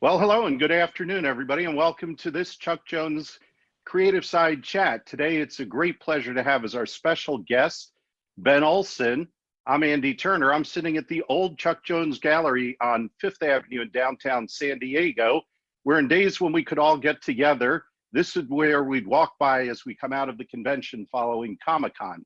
Well, hello and good afternoon, everybody, and welcome to this Chuck Jones Creative Side chat. Today, it's a great pleasure to have as our special guest, Ben Olson. I'm Andy Turner. I'm sitting at the old Chuck Jones Gallery on Fifth Avenue in downtown San Diego, where in days when we could all get together, this is where we'd walk by as we come out of the convention following ComicCon.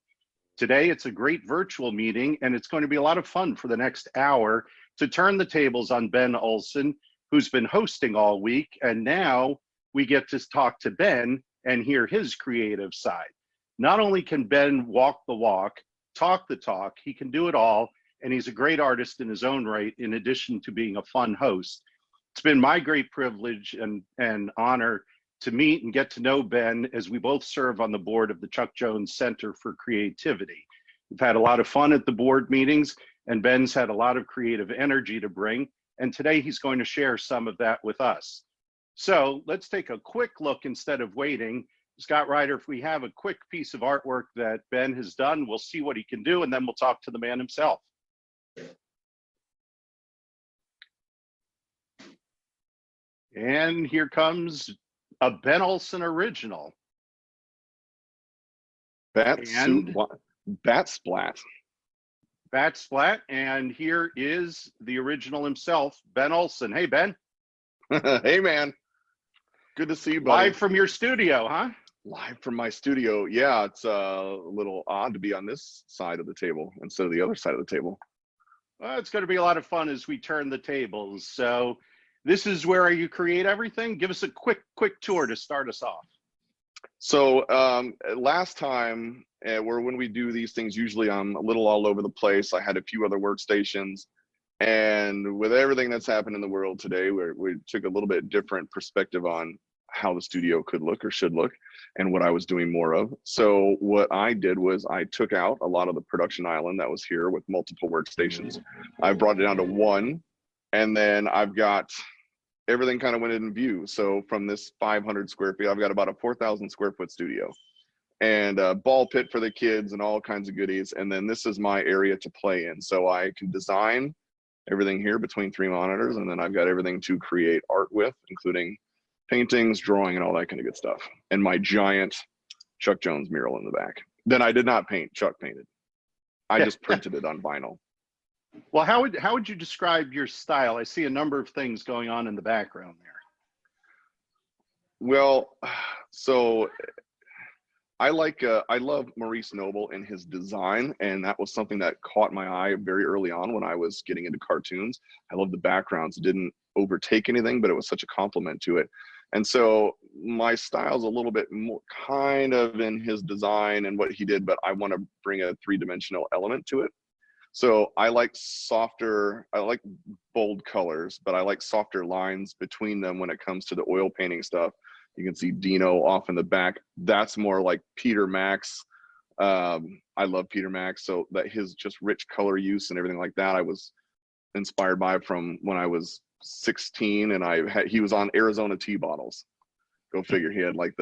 Today, it's a great virtual meeting, and it's going to be a lot of fun for the next hour to turn the tables on Ben Olson, who's been hosting all week, and now we get to talk to Ben and hear his creative side. Not only can Ben walk the walk, talk the talk, he can do it all, and he's a great artist in his own right, in addition to being a fun host. It's been my great privilege and honor to meet and get to know Ben as we both serve on the board of the Chuck Jones Center for Creativity. We've had a lot of fun at the board meetings, and Ben's had a lot of creative energy to bring. And today he's going to share some of that with us. So let's take a quick look instead of waiting. Scott Ryder, if we have a quick piece of artwork that Ben has done, we'll see what he can do, and then we'll talk to the man himself. And here comes a Ben Olson original. Bat Splat. Bat Splat, and here is the original himself, Ben Olson. Hey, Ben. Hey, man. Good to see you, buddy. Live from your studio, huh? Live from my studio. Yeah, it's a little odd to be on this side of the table instead of the other side of the table. Well, it's going to be a lot of fun as we turn the tables. So this is where you create everything. Give us a quick tour to start us off. So last time, when we do these things, usually I'm a little all over the place. I had a few other workstations, and with everything that's happened in the world today, we took a little bit different perspective on how the studio could look or should look and what I was doing more of. So what I did was I took out a lot of the production island that was here with multiple workstations. I brought it down to one, and then I've got everything kind of went in view. So from this 500 square feet, I've got about a 4,000 square foot studio and a ball pit for the kids and all kinds of goodies. And then this is my area to play in. So I can design everything here between 3 monitors. And then I've got everything to create art with, including paintings, drawing, and all that kind of good stuff. And my giant Chuck Jones mural in the back. Then I did not paint, Chuck painted. I just printed it on vinyl. Well, how would you describe your style? I see a number of things going on in the background there. Well, so I love Maurice Noble and his design, and that was something that caught my eye very early on when I was getting into cartoons. I love the backgrounds. It didn't overtake anything, but it was such a compliment to it. And so my style's a little bit more kind of in his design and what he did, but I want to bring a three-dimensional element to it. So I like bold colors, but I like softer lines between them when it comes to the oil painting stuff. You can see Dino off in the back. That's more like Peter Max. I love Peter Max. So that his just rich color use and everything like that, I was inspired by from when I was 16, and he was on Arizona tea bottles. Go figure. He had like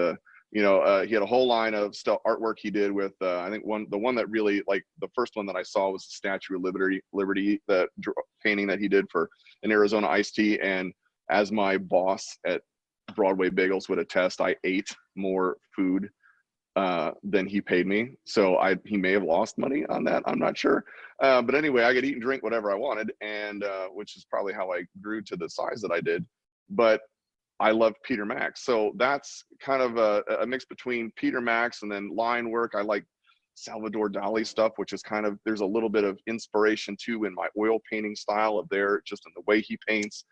he had a whole line of artwork he did with, I think the one that really, like the first one that I saw was the Statue of Liberty, that painting that he did for an Arizona iced tea. And as my boss at Broadway Bagels would attest, I ate more food than he paid me. So he may have lost money on that. I'm not sure. But anyway, I could eat and drink whatever I wanted, and which is probably how I grew to the size that I did. But I love Peter Max. So that's kind of a mix between Peter Max and then line work. I like Salvador Dali stuff, which is kind of, there's a little bit of inspiration too in my oil painting style of just in the way he paints.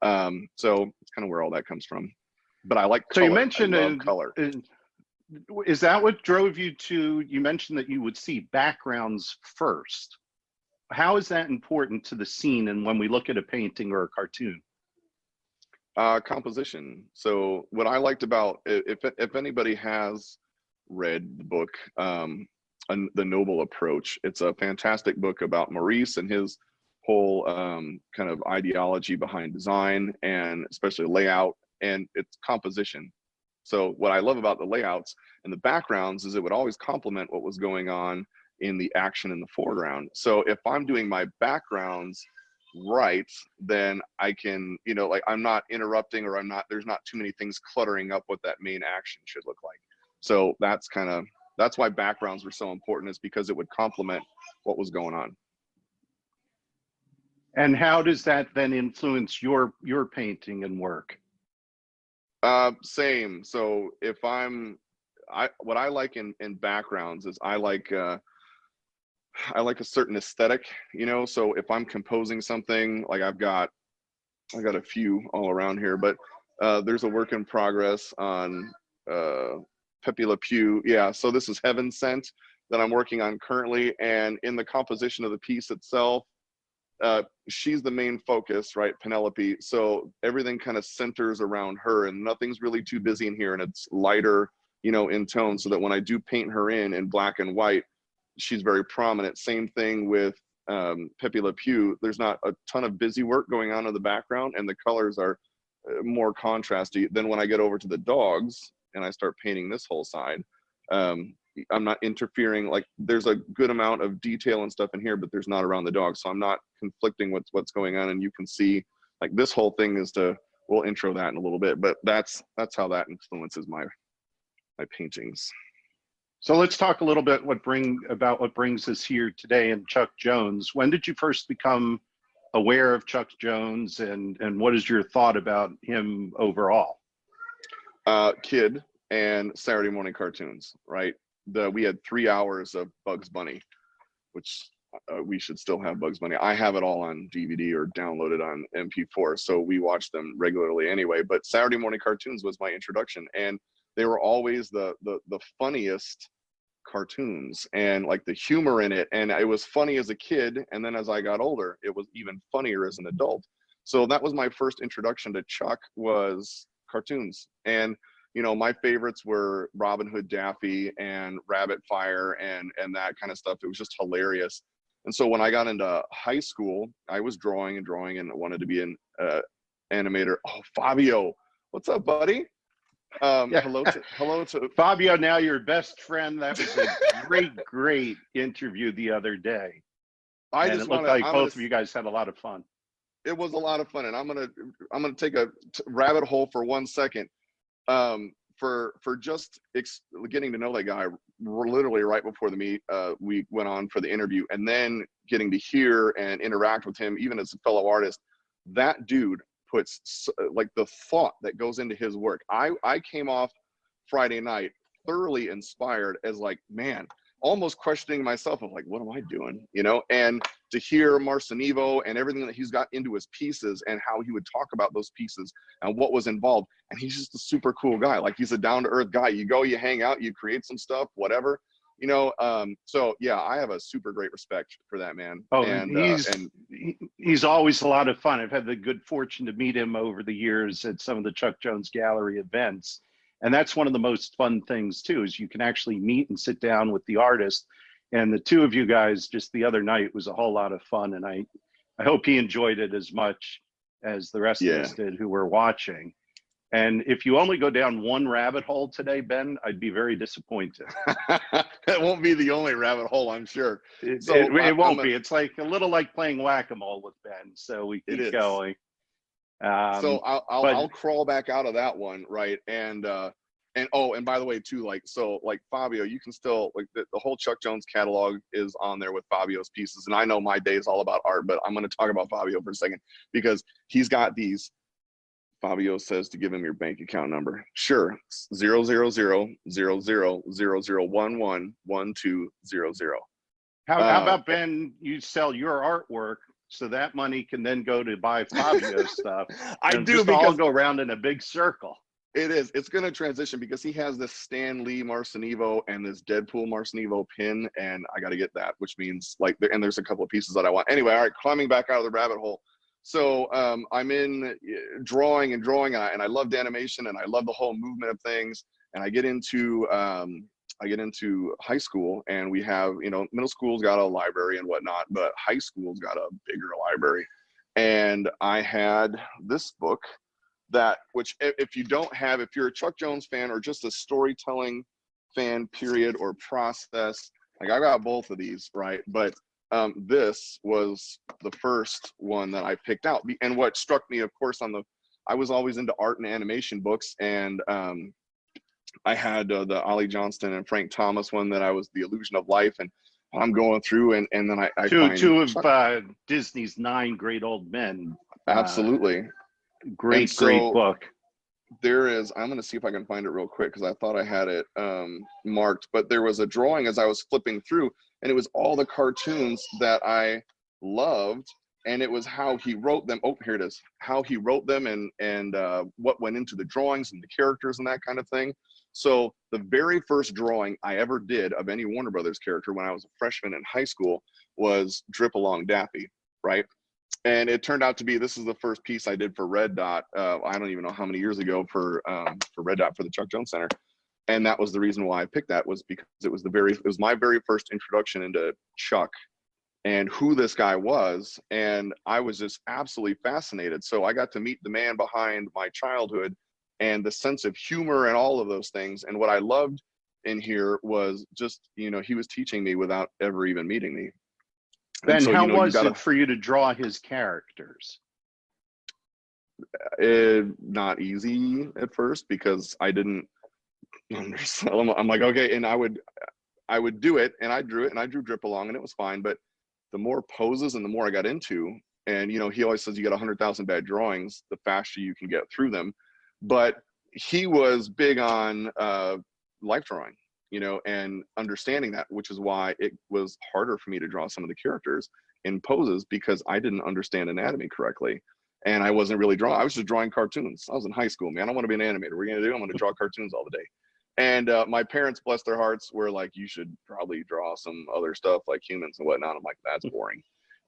So it's kind of where all that comes from. But I like color. So you mentioned color. Is that what drove you to, you mentioned that you would see backgrounds first. How is that important to the scene and when we look at a painting or a cartoon? Composition. So what I liked about, if anybody has read the book, The Noble Approach, it's a fantastic book about Maurice and his whole kind of ideology behind design, and especially layout, and its composition. So what I love about the layouts and the backgrounds is it would always complement what was going on in the action in the foreground. So if I'm doing my backgrounds right, then I can, you know, like I'm not interrupting, or there's not too many things cluttering up what that main action should look like. So that's why backgrounds were so important, is because it would complement what was going on. And how does that then influence your painting and work? Same. So if what I like in backgrounds is I like a certain aesthetic, you know. So if I'm composing something, like I got a few all around here, but there's a work in progress on Pepe Le Pew. Yeah, so this is Heaven Sent that I'm working on currently, and in the composition of the piece itself, she's the main focus, right, Penelope. So everything kind of centers around her, and nothing's really too busy in here, and it's lighter, you know, in tone, so that when I do paint her in black and white, she's very prominent. Same thing with Pepe Le Pew. There's not a ton of busy work going on in the background, and the colors are more contrasty. Then when I get over to the dogs and I start painting this whole side, I'm not interfering. Like, there's a good amount of detail and stuff in here, but there's not around the dog, so I'm not conflicting with what's going on. And you can see, like, this whole thing is we'll intro that in a little bit, but that's how that influences my paintings. So let's talk a little bit about what brings us here today in Chuck Jones. When did you first become aware of Chuck Jones, and what is your thought about him overall? Kid and Saturday morning cartoons, right? We had 3 hours of Bugs Bunny, which we should still have Bugs Bunny. I have it all on DVD or downloaded on MP4, so we watch them regularly anyway. But Saturday morning cartoons was my introduction, and they were always the funniest cartoons, and like the humor in it. And it was funny as a kid, and then as I got older, it was even funnier as an adult. So that was my first introduction to Chuck, was cartoons. And you know, my favorites were Robin Hood, Daffy, and Rabbit Fire, and that kind of stuff. It was just hilarious. And so when I got into high school, I was drawing and wanted to be an animator. Oh, Fabio, what's up, buddy? Yeah. Hello to Fabio, now your best friend. That was a great interview the other day. It looked like both of you guys had a lot of fun. It was a lot of fun, and I'm gonna take a rabbit hole for 1 second. For just getting to know that guy, literally right before the meet, we went on for the interview, and then getting to hear and interact with him, even as a fellow artist. That dude puts like the thought that goes into his work. I came off Friday night thoroughly inspired, as like, man, almost questioning myself of like, what am I doing, you know? And to hear Marcinevo and everything that he's got into his pieces, and how he would talk about those pieces and what was involved. And he's just a super cool guy. Like, he's a down-to-earth guy. You go, you hang out, you create some stuff, whatever, you know. So yeah, I have a super great respect for that man. Oh, and he's always a lot of fun. I've had the good fortune to meet him over the years at some of the Chuck Jones Gallery events. And that's one of the most fun things too, is you can actually meet and sit down with the artist. And the two of you guys just the other night was a whole lot of fun. And I hope he enjoyed it as much as the rest of us did who were watching. And if you only go down one rabbit hole today, Ben, I'd be very disappointed. That won't be the only rabbit hole, I'm sure. It won't be. It's like a little like playing whack-a-mole with Ben. So we keep going. So I'll crawl back out of that one, right? And oh, and by the way too, like, so like Fabio, you can still, like, the whole Chuck Jones catalog is on there with Fabio's pieces. And I know my day is all about art, but I'm going to talk about Fabio for a second, because he's got these. Fabio says to give him your bank account number. Sure, 0000000111200. How about, Ben, you sell your artwork, so that money can then go to buy Fabio stuff. I do, just because all go around in a big circle. It's going to transition, because he has this Stan Lee Marcinevo and this Deadpool Marcinevo pin, and I got to get that, which means, like, and there's a couple of pieces that I want. Anyway, all right, climbing back out of the rabbit hole. So I'm in drawing, and I loved animation, and I love the whole movement of things. And I get into high school, and we have, you know, middle school's got a library and whatnot, but high school's got a bigger library. And I had this book which if you're a Chuck Jones fan, or just a storytelling fan, period, or process, like, I got both of these, right? But this was the first one that I picked out. And what struck me, of course, I was always into art and animation books, and I had the Ollie Johnston and Frank Thomas one that I was The Illusion of Life, and I'm going through, and then I find two of Disney's 9 great old men. Absolutely. Great book. There is, I'm going to see if I can find it real quick because I thought I had it marked, but there was a drawing as I was flipping through, and it was all the cartoons that I loved, and it was how he wrote them. Oh, here it is. How he wrote them, and what went into the drawings and the characters and that kind of thing. So the very first drawing I ever did of any Warner Brothers character when I was a freshman in high school was Drip Along Daffy, right? And it turned out to be, this is the first piece I did for Red Dot. I don't even know how many years ago for Red Dot for the Chuck Jones Center. And that was the reason why I picked that, was because it was my very first introduction into Chuck and who this guy was. And I was just absolutely fascinated. So I got to meet the man behind my childhood and the sense of humor and all of those things. And what I loved in here was just, he was teaching me without ever even meeting me. Ben, so, how was it for you to draw his characters? Not easy at first because I didn't understand. I'm like, okay, and I would do it, and I drew it, and I drew Drip Along, and it was fine. But the more poses and the more I got into, and he always says you get 100,000 bad drawings, the faster you can get through them. But he was big on life drawing, and understanding that, which is why it was harder for me to draw some of the characters in poses because I didn't understand anatomy correctly. And I wasn't really drawing. I was just drawing cartoons. I was in high school, man. I want to be an animator. What are you going to do? I'm going to draw cartoons all the day. And my parents, bless their hearts, were like, you should probably draw some other stuff like humans and whatnot. I'm like, that's boring.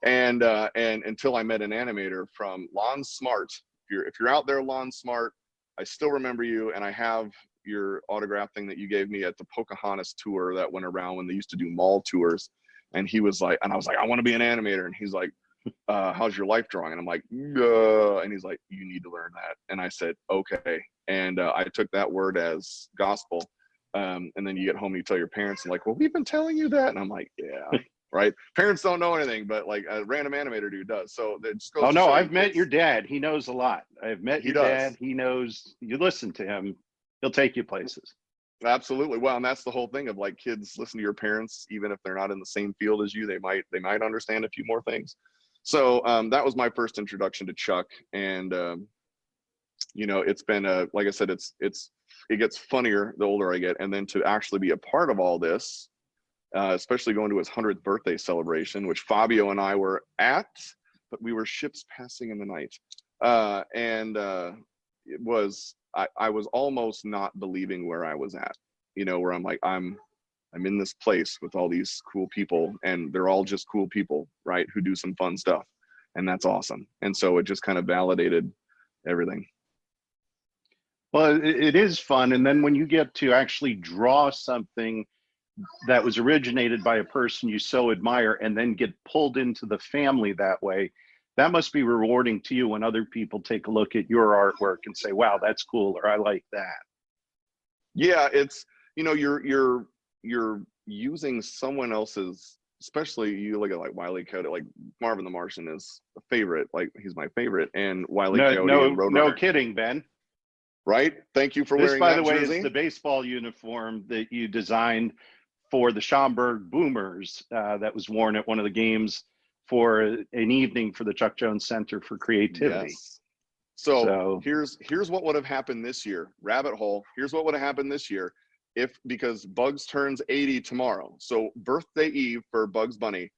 And until I met an animator from Lon Smart. If you're out there, Lon Smart, I still remember you, and I have your autograph thing that you gave me at the Pocahontas tour that went around when they used to do mall tours. And he was like, and I was like, I want to be an animator. And he's like, how's your life drawing? And I'm like, and he's like, you need to learn that. And I said, okay. And I took that word as gospel. And then you get home and you tell your parents, and like, well, we've been telling you that. And I'm like, yeah, right. Parents don't know anything, but like a random animator dude does. So it just goes oh no, I've met your dad. He knows a lot. I've met your dad. He knows. You listen to him, he'll take you places. Absolutely. Well, and that's the whole thing of like, kids listen to your parents, even if they're not in the same field as you. They might understand a few more things. So that was my first introduction to Chuck, and it's been like I said, it gets funnier the older I get, and then to actually be a part of all this, especially going to his 100th birthday celebration, which Fabio and I were at, but we were ships passing in the night, and it was I was almost not believing where I was at, where I'm like, I'm in this place with all these cool people, and they're all just cool people, right, who do some fun stuff, and that's awesome. And so it just kind of validated everything. Well, it is fun. And then when you get to actually draw something that was originated by a person you so admire and then get pulled into the family that way, that must be rewarding to you when other people take a look at your artwork and say, wow, that's cool, or I like that. Yeah, it's, you're using someone else's, especially you look at like Wile E. Coyote, like Marvin the Martian is a favorite, like he's my favorite, and Wile E. Coyote and Roadrunner. No kidding, Ben. Right? Thank you for wearing that jersey. This, by the way, is the baseball uniform that you designed for the Schaumburg Boomers that was worn at one of the games for an evening for the Chuck Jones Center for Creativity. Yes. So here's what would have happened this year. Rabbit hole. Here's what would have happened this year because Bugs turns 80 tomorrow. So birthday eve for Bugs Bunny.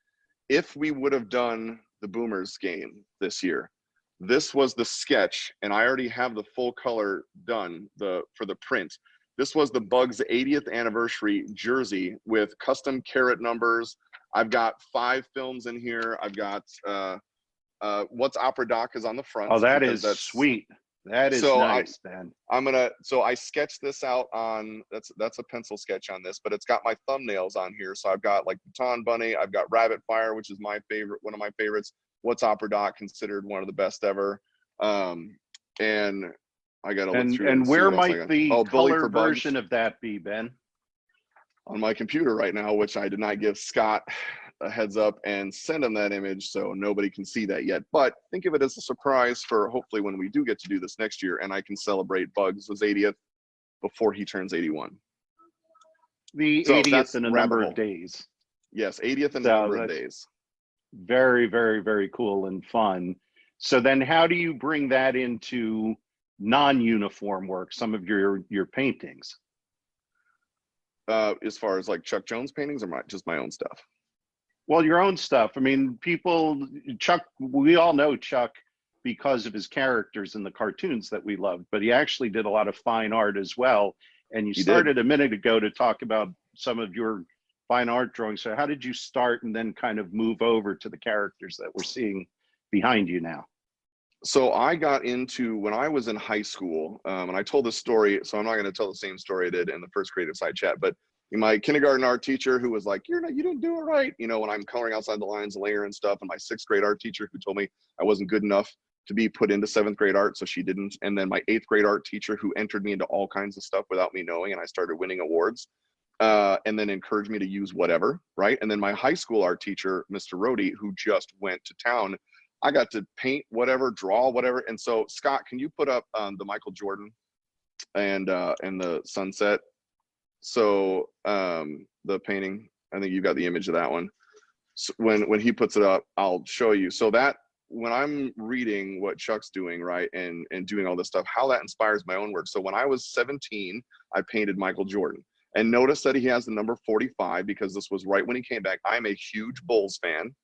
If we would have done the Boomers game this year, this was the sketch, and I already have the full color done for the print. This was the Bugs 80th anniversary jersey with custom carat numbers. I've got 5 films in here. I've got What's Opera Doc is on the front. Oh, that's sweet. That is nice, man. So I sketched this out on, that's a pencil sketch on this, but it's got my thumbnails on here. So I've got like Baton Bunny, I've got Rabbit Fire, which is my favorite, one of my favorites. What's Opera Doc, considered one of the best ever. And I got to look through. And where might the color version of that be, Ben? On my computer right now, which I did not give Scott a heads up and send him that image so nobody can see that yet. But think of it as a surprise for hopefully when we do get to do this next year and I can celebrate Bugs' 80th before he turns 81. The So 80th that's in a number of days. Yes, 80th in a So number of that's days. very, very, very cool and fun. So then how do you bring that into non-uniform work, some of your paintings? As far as like Chuck Jones paintings or just my own stuff? Well, your own stuff. I mean, Chuck, we all know Chuck because of his characters in the cartoons that we loved, but he actually did a lot of fine art as well. And you He started did. a minute ago to talk about some of your fine art drawings. So how did you start and then kind of move over to the characters that we're seeing behind you now? So I got into, when I was in high school, and I told this story, so I'm not going to tell the same story I did in the first Creativeside chat, but my kindergarten art teacher who was like, you didn't do it right, when I'm coloring outside the lines, layer and stuff, and my 6th grade art teacher who told me I wasn't good enough to be put into 7th grade art, so she didn't, and then my 8th grade art teacher who entered me into all kinds of stuff without me knowing, and I started winning awards, and then encouraged me to use whatever, right? And then my high school art teacher, Mr. Rohde, who just went to town, I got to paint whatever, draw whatever. And so, Scott, can you put up the Michael Jordan and the sunset? So the painting, I think you got the image of that one. So when he puts it up, I'll show you. So that when I'm reading what Chuck's doing, right, and doing all this stuff, how that inspires my own work. So when I was 17, I painted Michael Jordan. And notice that he has the number 45 because this was right when he came back. I'm a huge Bulls fan.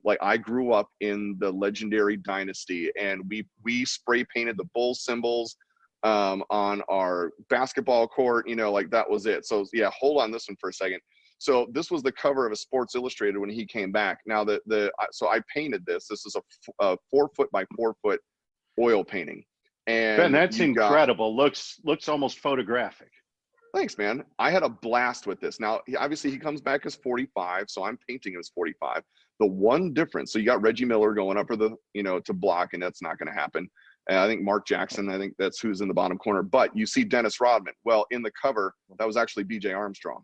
Like I grew up in the legendary dynasty, and we spray painted the Bulls symbols on our basketball court, like that was it. So yeah, hold on this one for a second. So this was the cover of a Sports Illustrated when he came back. Now so I painted this. This is a 4 foot by 4 foot oil painting. And Ben, that's incredible. Looks almost photographic. Thanks, man. I had a blast with this. Now, obviously, he comes back as 45, so I'm painting him as 45. The one difference, so you got Reggie Miller going up for the, to block, and that's not going to happen. And I think Mark Jackson, I think that's who's in the bottom corner. But you see Dennis Rodman. Well, in the cover, that was actually B.J. Armstrong.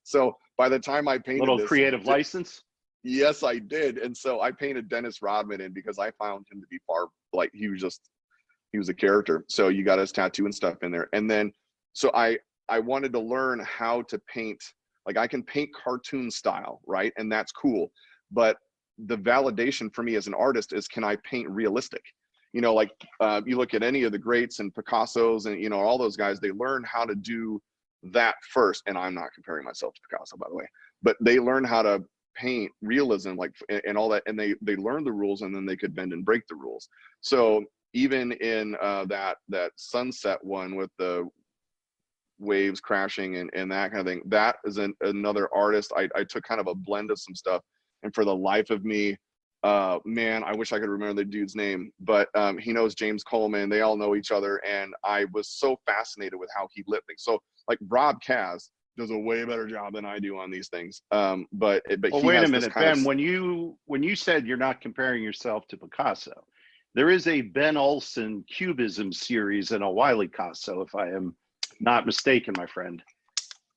So by the time I painted Little this, creative license. Yes, I did. And so I painted Dennis Rodman in because I found him to be he was a character. So you got his tattoo and stuff in there. And then, so I wanted to learn how to paint, like I can paint cartoon style, right? And that's cool. But the validation for me as an artist is, can I paint realistic? You look at any of the greats and Picasso's and, all those guys, they learn how to do that first. And I'm not comparing myself to Picasso, by the way, but they learn how to paint realism, and all that. And they learn the rules, and then they could bend and break the rules. So even in that sunset one with the waves crashing and that kind of thing, that is another artist. I took kind of a blend of some stuff, and for the life of me, man, I wish I could remember the dude's name, but he knows James Coleman. They all know each other, and I was so fascinated with how he lit things. So like Rob Kaz does a way better job than I do on these things. But well, he wait has a minute, Ben. When you said you're not comparing yourself to Picasso, there is a Ben Olson Cubism series and a Wiley Picasso, if I am not mistaken, my friend.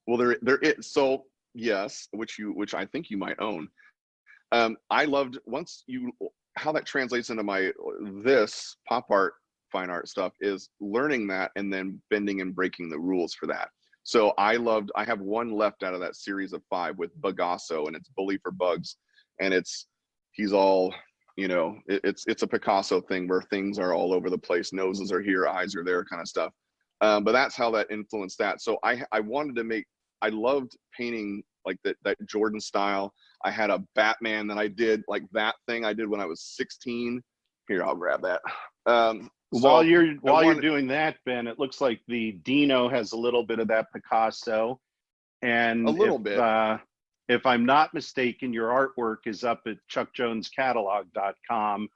Well, there is. So yes, which I think you might own. I loved how that translates into this pop art, fine art stuff, is learning that and then bending and breaking the rules for that. So I have one left out of that series of 5 with Bagasso, and it's Bully for Bugs, and he's all, it's a Picasso thing where things are all over the place, noses are here, eyes are there, kind of stuff. But that's how that influenced that. So I loved painting like that Jordan style. I had a Batman that I did, like that thing I did when I was 16. Here, I'll grab that. While you're doing that, Ben, it looks like the Dino has a little bit of that Picasso. And a little bit. If I'm not mistaken, your artwork is up at chuckjonescatalog.com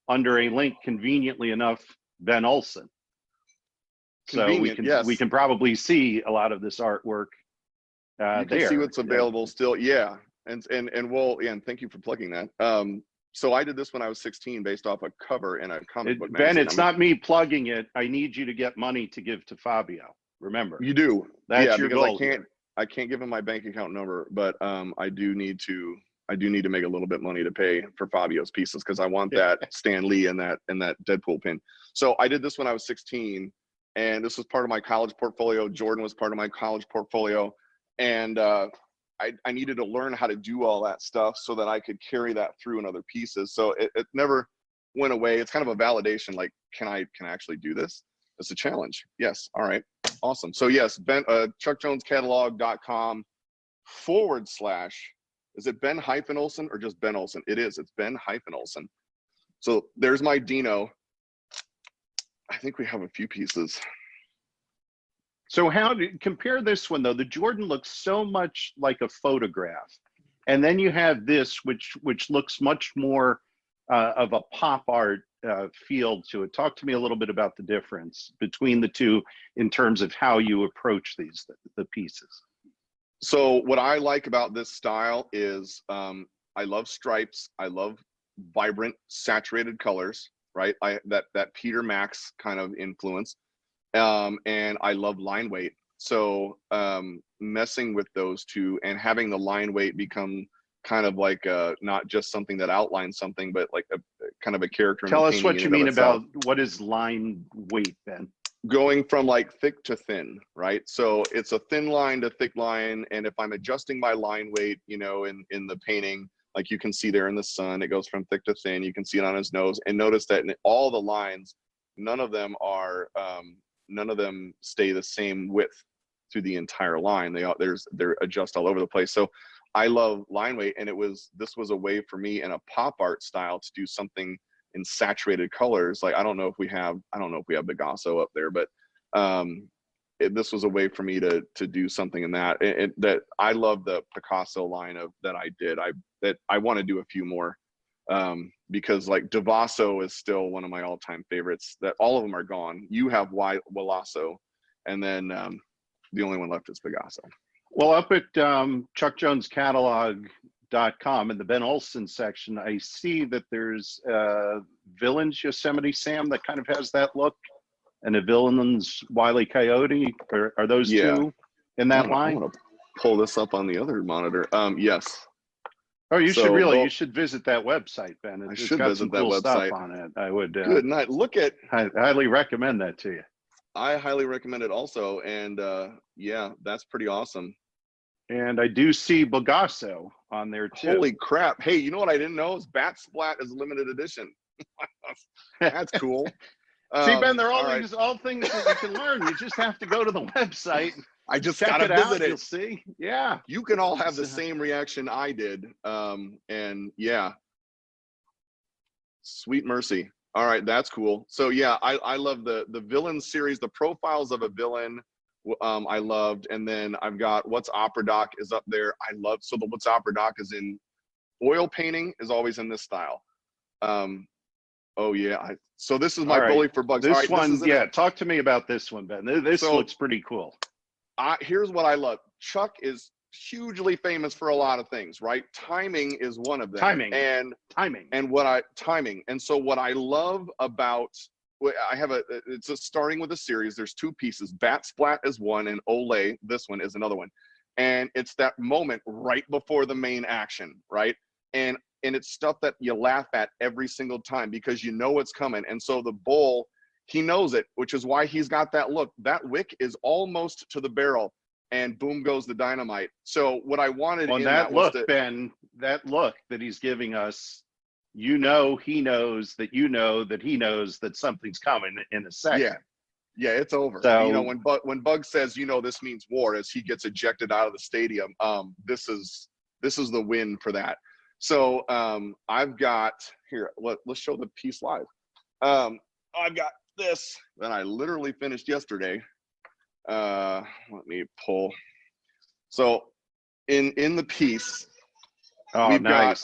under a link, conveniently enough, Ben Olson. So we can probably see a lot of this artwork. You can see what's available still. Yeah. And thank you for plugging that. So I did this when I was 16 based off a cover in a comic book magazine. Ben, it's not me plugging it. I need you to get money to give to Fabio. Remember. You do. That's your goal. I can't give him my bank account number, but I do need to I do need to make a little bit of money to pay for Fabio's pieces, because I want that Stan Lee and that Deadpool pin. So I did this when I was 16, and this was part of my college portfolio. Jordan was part of my college portfolio, and I needed to learn how to do all that stuff so that I could carry that through in other pieces. So it never went away. It's kind of a validation, like, can I actually do this? It's a challenge. Yes. All right. Awesome. So yes, ChuckJonesCatalog.com / is it Ben-Olson or just Ben Olson? It is. It's Ben-Olson. So there's my Dino. I think we have a few pieces. So how do you compare this one though? The Jordan looks so much like a photograph, and then you have this, which looks much more of a pop art feel to it. Talk to me a little bit about the difference between the two in terms of how you approach the pieces. So what I like about this style is I love stripes. I love vibrant, saturated colors, right? That Peter Max kind of influence. And I love line weight. So messing with those two and having the line weight become kind of like not just something that outlines something, but like a kind of a character. Tell us what you mean about what is line weight, Ben. Going from like thick to thin, right? So it's a thin line to thick line. And if I'm adjusting my line weight, you know, in the painting, like you can see there in the sun, it goes from thick to thin. You can see it on his nose, and notice that in all the lines, none of them stay the same width through the entire line. They're adjust all over the place. So I love line weight, and this was a way for me in a pop art style to do something in saturated colors. Like I don't know if we have Picasso up there, but this was a way for me to do something in that. That I love the Picasso line that I did. I want to do a few more. Because like Devasso is still one of my all-time favorites. That all of them are gone. You have Wallasso, and then the only one left is Picasso. Well, up at ChuckJonesCatalog.com in the Ben Olson section, I see that there's Villains Yosemite Sam that kind of has that look, and a Villains Wile E. Coyote. Are those two in that line? I want to pull this up on the other monitor. Yes. Oh, you should visit that website, Ben. I It's should got visit some that cool website. stuff on it. I would good night. I highly recommend that to you. I highly recommend it also, and yeah, that's pretty awesome. And I do see Picasso on there too. Holy crap! Hey, you know what I didn't know is Bat Splat is limited edition. That's cool. See, Ben, they're all things that you can learn. You just have to go to the website. I just check gotta it visit out. it. You'll see. Yeah. You can all have the same reaction I did. And yeah. Sweet mercy. All right, that's cool. So yeah, I love the villain series, the profiles of a villain. I loved, and then I've got What's Opera Doc is up there. I love, so the What's Opera Doc is in oil painting, is always in this style. Oh yeah, so this is my bully for bugs. This one, yeah. Talk to me about this one, Ben. This looks pretty cool. Here's what I love. Chuck is hugely famous for a lot of things, right? Timing is one of them. Timing. And so what I love about, I have it's starting with a series. There's two pieces. Bat Splat is one, and Olay, this one, is another one. And it's that moment right before the main action, right? And it's stuff that you laugh at every single time because you know what's coming. And so the bull, he knows it, which is why he's got that look. That wick is almost to the barrel, and boom goes the dynamite. So what I wanted in that look, Ben, that look that he's giving us, you know, he knows that he knows that something's coming in a second. Yeah, it's over. So, you know, when Bug says, you know, this means war, as he gets ejected out of the stadium, this is the win for that. So I've got here. Let's show the piece live. I've got this that I literally finished yesterday. Let me pull. So in the piece, we've got,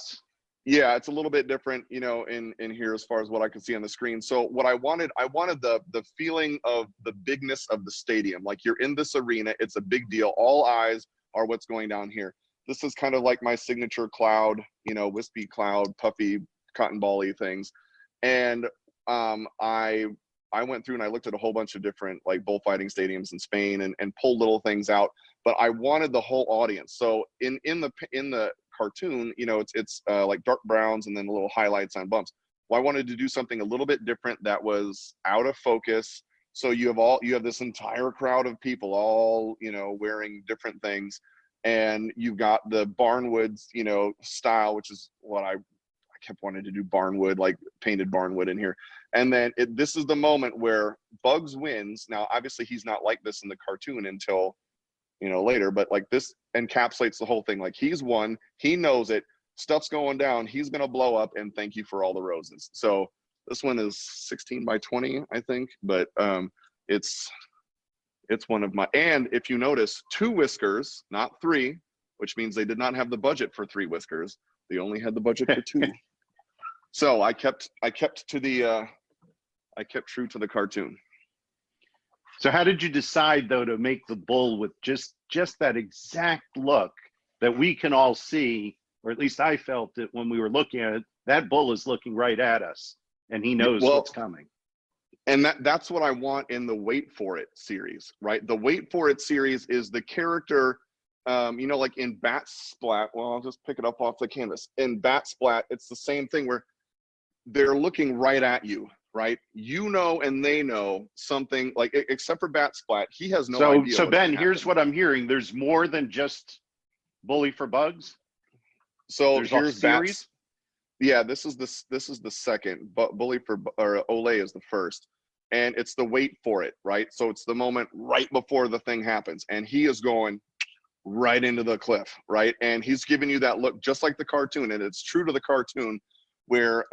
yeah, it's a little bit different, you know, in here as far as what I can see on the screen. So what I wanted the feeling of the bigness of the stadium. Like you're in this arena, it's a big deal. All eyes are what's going down here. This is kind of like my signature cloud, you know, wispy cloud, puffy, cotton ball-y things. And I went through and I looked at a whole bunch of different like bullfighting stadiums in Spain and pulled little things out, but I wanted the whole audience. So in the cartoon, you know, it's like dark browns and then little highlights on bumps. Well, I wanted to do something a little bit different that was out of focus. So you have this entire crowd of people all, you know, wearing different things, and you've got the barnwood, you know, style, which is what I kept wanting to do, barnwood, like painted barnwood in here. And then this is the moment where Bugs wins. Now, obviously, he's not like this in the cartoon until, you know, later, but like this encapsulates the whole thing. Like he's won, he knows it, stuff's going down, he's gonna blow up, and thank you for all the roses. So this one is 16 by 20, I think, but it's one of my, and if you notice, 2 whiskers, not 3, which means they did not have the budget for 3 whiskers. They only had the budget for 2. So I kept to the I kept true to the cartoon. So how did you decide though to make the bull with just that exact look that we can all see, or at least I felt it when we were looking at it? That bull is looking right at us, and he knows what's coming. And that's what I want in the Wait For It series, right? The Wait For It series is the character, you know, like in Bat Splat. Well, I'll just pick it up off the canvas. In Bat Splat, it's the same thing where they're looking right at you, right? You know, and they know something, like, except for Bat Splat, he has no idea. So Ben, here's what I'm hearing. There's more than just Bully for Bugs. So there's here's a series. Yeah, this is the second, but Bully for, or Olay is the first, and it's the Wait For It, right? So it's the moment right before the thing happens, and he is going right into the cliff, right? And he's giving you that look just like the cartoon, and it's true to the cartoon, where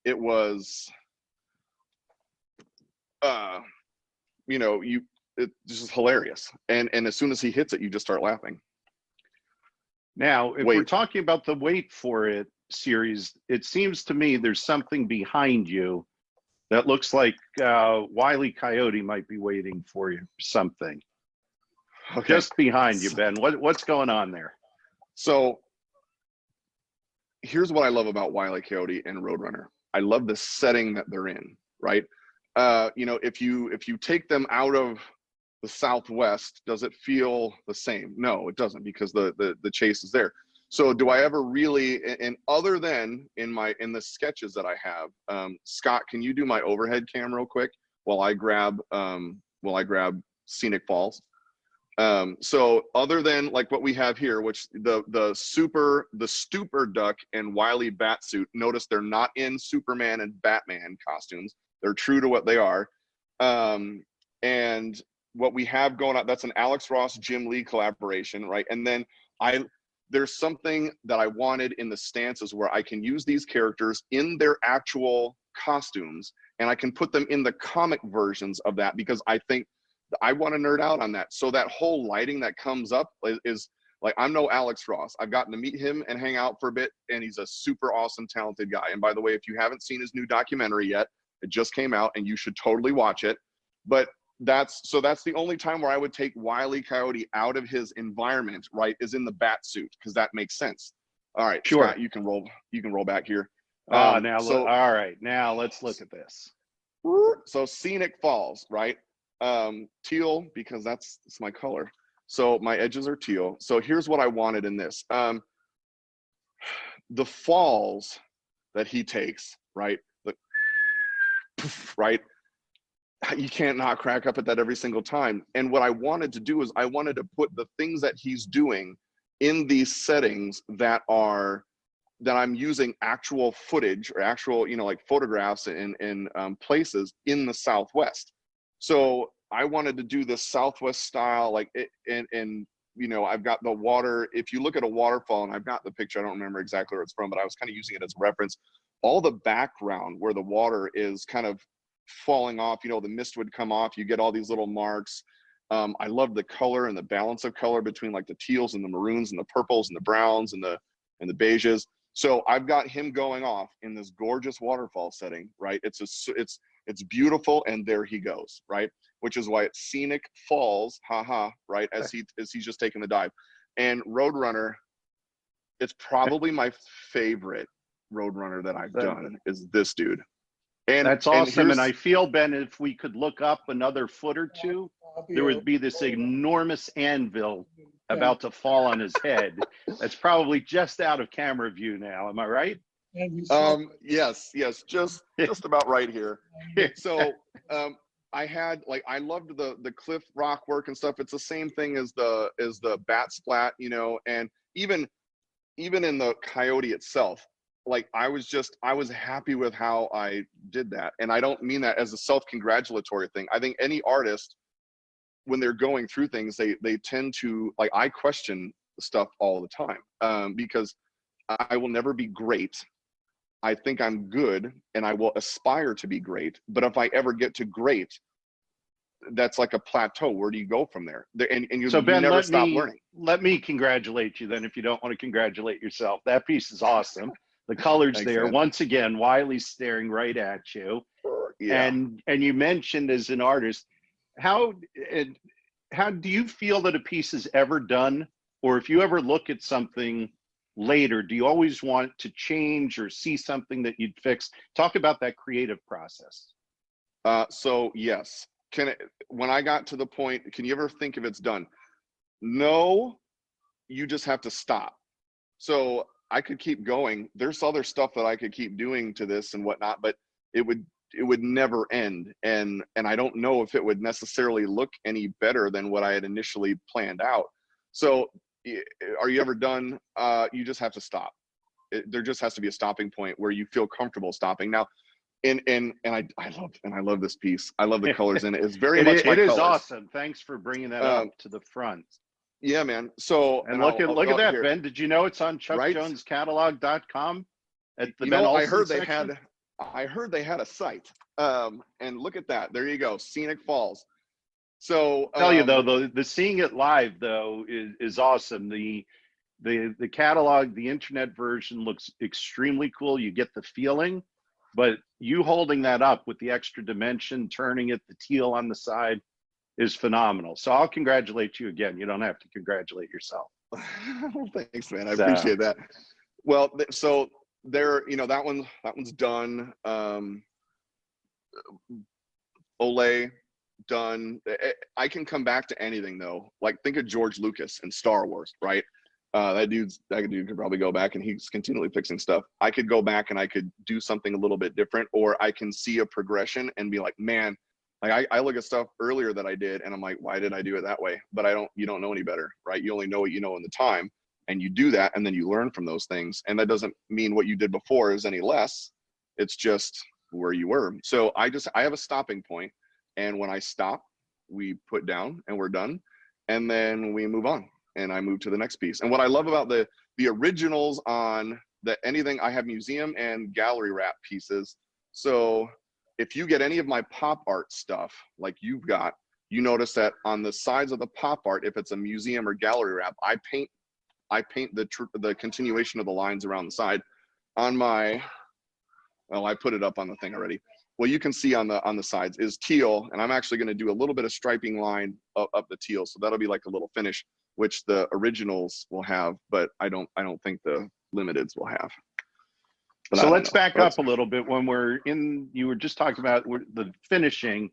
it was, you know, it's just hilarious, and as soon as he hits it, you just start laughing. Now, if we're talking about the Wait For It series, it seems to me there's something behind you that looks like Wile E. Coyote might be waiting for you, something. Okay. Just behind you, Ben. What's going on there? So here's what I love about Wile E. Coyote and Roadrunner. I love the setting that they're in, right? You know, if you take them out of the Southwest, does it feel the same? No, it doesn't, because the chase is there. So do I ever really, and other than in the sketches that I have, Scott, can you do my overhead cam real quick while I grab Scenic Falls? So other than like what we have here, which the Stupor Duck and Wile E. Batsuit, notice they're not in Superman and Batman costumes. They're true to what they are. And what we have going on, that's an Alex Ross, Jim Lee collaboration, right? And then there's something that I wanted in the stances where I can use these characters in their actual costumes, and I can put them in the comic versions of that, because I think I want to nerd out on that. So that whole lighting that comes up is like, I'm no Alex Ross. I've gotten to meet him and hang out for a bit, and he's a super awesome, talented guy. And by the way, if you haven't seen his new documentary yet, it just came out, and you should totally watch it. But that's the only time where I would take Wile E. Coyote out of his environment, right, is in the bat suit, because that makes sense. All right, sure. Scott, you can roll back here. All right, now let's look at this. So Scenic Falls, right? Teal, because that's my color. So my edges are teal. So here's what I wanted in this. The falls that he takes, right? Right? You can't not crack up at that every single time. And what I wanted to do is I wanted to put the things that he's doing in these settings that I'm using actual footage or actual, you know, like photographs in places in the Southwest. So I wanted to do this Southwest style, like and you know, I've got the water. If you look at a waterfall, and I've got the picture, I don't remember exactly where it's from, but I was kind of using it as a reference. All the background where the water is kind of falling off, you know, the mist would come off, you get all these little marks. I love the color and the balance of color between like the teals and the maroons and the purples and the browns and the beiges. So I've got him going off in this gorgeous waterfall setting, right? It's beautiful, and there he goes, right? Which is why it's Scenic Falls, haha, right? As he's just taking the dive. And Roadrunner, it's probably my favorite Roadrunner that I've done, is this dude. That's and awesome. And here's I feel, Ben, if we could look up another foot or two, there would be this enormous anvil about to fall on his head. That's probably just out of camera view now. Am I right? yes, just about right here. So I had like, I loved the cliff rock work and stuff. It's the same thing as the bat splat, you know, and even in the coyote itself, like I was happy with how I did that. And I don't mean that as a self-congratulatory thing. I think any artist, when they're going through things, they tend to, like, I question stuff all the time, because I will never be great. I think I'm good and I will aspire to be great. But if I ever get to great, that's like a plateau. Where do you go from there? And you Ben, never stop learning. Let me congratulate you then, if you don't want to congratulate yourself. That piece is awesome. The colors Thanks, there, man. once again, Wiley's staring right at you. Yeah. And you mentioned as an artist, how do you feel that a piece is ever done? Or if you ever look at something later, do you always want to change or see something that you'd fix? Talk about that creative process. So yes. When I got to the point, can you ever think if it's done? No, you just have to stop. So I could keep going. There's other stuff that I could keep doing to this and whatnot, but it would never end. And I don't know if it would necessarily look any better than what I had initially planned out. So are you ever done? You just have to stop. There just has to be a stopping point where you feel comfortable stopping. Now, and I love this piece. I love the colors in it. It's very much my colors. It is awesome. Thanks for bringing that up to the front. Yeah, man. So and look at that, here. Ben. Did you know it's on ChuckJonesCatalog.com at the Ben Olson section? I heard they had a site. And look at that. There you go. Scenic Falls. So tell you though, the seeing it live though is awesome. The catalog, the internet version looks extremely cool. You get the feeling, but you holding that up with the extra dimension, turning it, the teal on the side, is phenomenal. So I'll congratulate you again. You don't have to congratulate yourself. Thanks, man. I appreciate that. Well, so there, you know, that one's done. Olay done. I can come back to anything though. Like think of George Lucas and Star Wars, right? That dude could probably go back and he's continually fixing stuff. I could go back and I could do something a little bit different, or I can see a progression and be like, man, like I look at stuff earlier that I did and I'm like, why did I do it that way? But you don't know any better, right? You only know what you know in the time, and you do that and then you learn from those things. And that doesn't mean what you did before is any less. It's just where you were. So I have a stopping point, and when I stop, we put down and we're done, and then we move on and I move to the next piece. And what I love about the originals on anything, I have museum and gallery wrap pieces. So if you get any of my pop art stuff like you've got, you notice that on the sides of the pop art, if it's a museum or gallery wrap, I paint the continuation of the lines around the side. On my, well, I put it up on the thing already. Well, you can see on the sides is teal, and I'm actually going to do a little bit of striping line up the teal, so that'll be like a little finish, which the originals will have, but I don't think the limiteds will have. But so let's back up a little bit. When you were just talking about the finishing.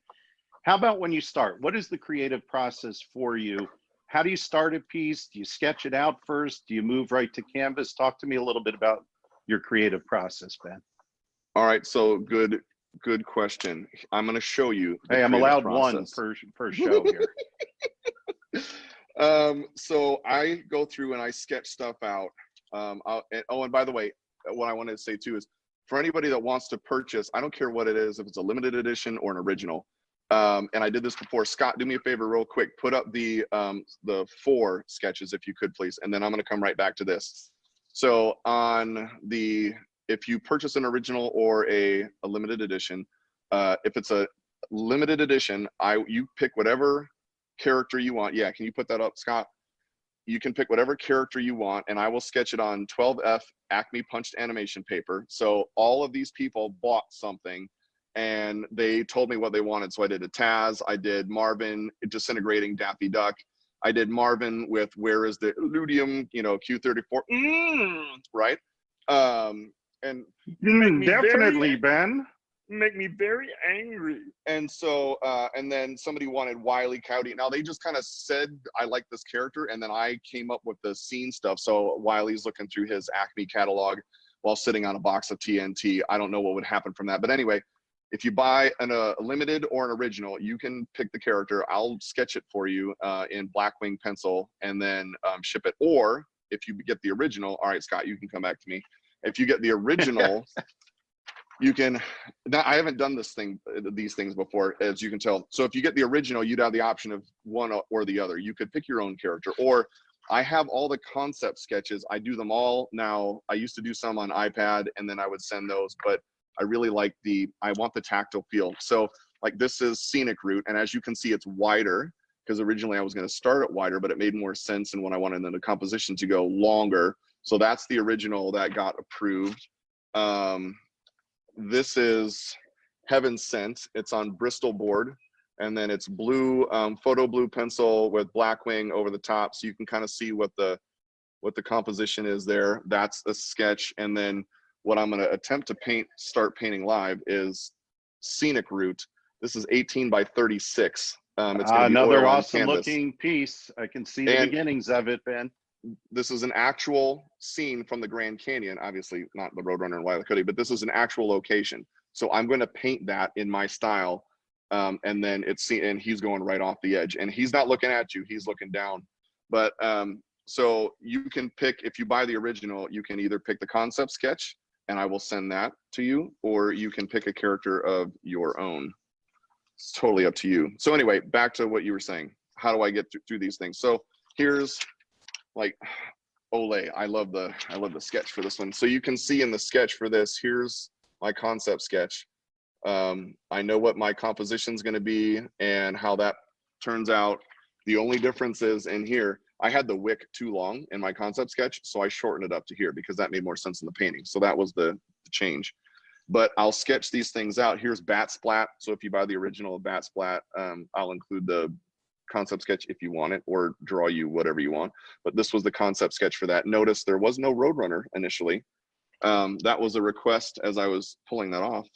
How about when you start? What is the creative process for you? How do you start a piece? Do you sketch it out first? Do you move right to canvas? Talk to me a little bit about your creative process, Ben. All right, so good question. I'm going to show you. Hey, I'm allowed process. One per show here. So I go through and I sketch stuff out. And by the way, what I wanted to say too is, for anybody that wants to purchase, I don't care what it is, if it's a limited edition or an original. And I did this before. Scott, do me a favor real quick. Put up the 4 sketches if you could, please. And then I'm going to come right back to this. So if you purchase an original or a limited edition, if it's a limited edition, you pick whatever character you want. Yeah, can you put that up, Scott? You can pick whatever character you want, and I will sketch it on 12F Acme punched animation paper. So all of these people bought something, and they told me what they wanted. So I did a Taz, I did Marvin disintegrating Daffy Duck, I did Marvin with where is the Ludium, Q34, right? And definitely, Ben. make me very angry. And so, and then somebody wanted Wile E. Coyote. Now they just kind of said, I like this character. And then I came up with the scene stuff. So Wiley's looking through his Acme catalog while sitting on a box of TNT. I don't know what would happen from that. But anyway, if you buy a limited or an original, you can pick the character. I'll sketch it for you in Blackwing pencil and then ship it. Or if you get the original, all right, Scott, you can come back to me. If you get the original, you can, I haven't done these things before, as you can tell. So if you get the original, you'd have the option of one or the other. You could pick your own character, or I have all the concept sketches. I do them all now. I used to do some on iPad and then I would send those, but I really like I want the tactile feel. So like this is Scenic Route. And as you can see, it's wider because originally I was going to start it wider, but it made more sense and when I wanted the composition to go longer. So that's the original that got approved. This is Heaven Sent. It's on Bristol board, and then it's blue, photo blue pencil with Blackwing over the top, so you can kind of see what the composition is there. That's a sketch, and then what I'm going to attempt to start painting live is Scenic Route. This is 18 by 36. It's going to be another oil on awesome canvas. Looking piece. I can see the beginnings of it, Ben. This is an actual scene from the Grand Canyon, obviously not the Roadrunner and Wile E. Coyote, but this is an actual location. So I'm going to paint that in my style. And then and he's going right off the edge and he's not looking at you, he's looking down. But so you can pick, if you buy the original, you can either pick the concept sketch and I will send that to you, or you can pick a character of your own. It's totally up to you. So anyway, back to what you were saying. How do I get through these things? So here's like Olay. I love the sketch for this one. So you can see in the sketch for this, here's my concept sketch. I know what my composition is going to be and how that turns out. The only difference is in here, I had the wick too long in my concept sketch, so I shortened it up to here because that made more sense in the painting. So that was the change. But I'll sketch these things out. Here's Bat Splat. So if you buy the original Bat Splat, I'll include the concept sketch if you want it, or draw you whatever you want. But this was the concept sketch for that. Notice there was no Roadrunner initially. That was a request as I was pulling that off.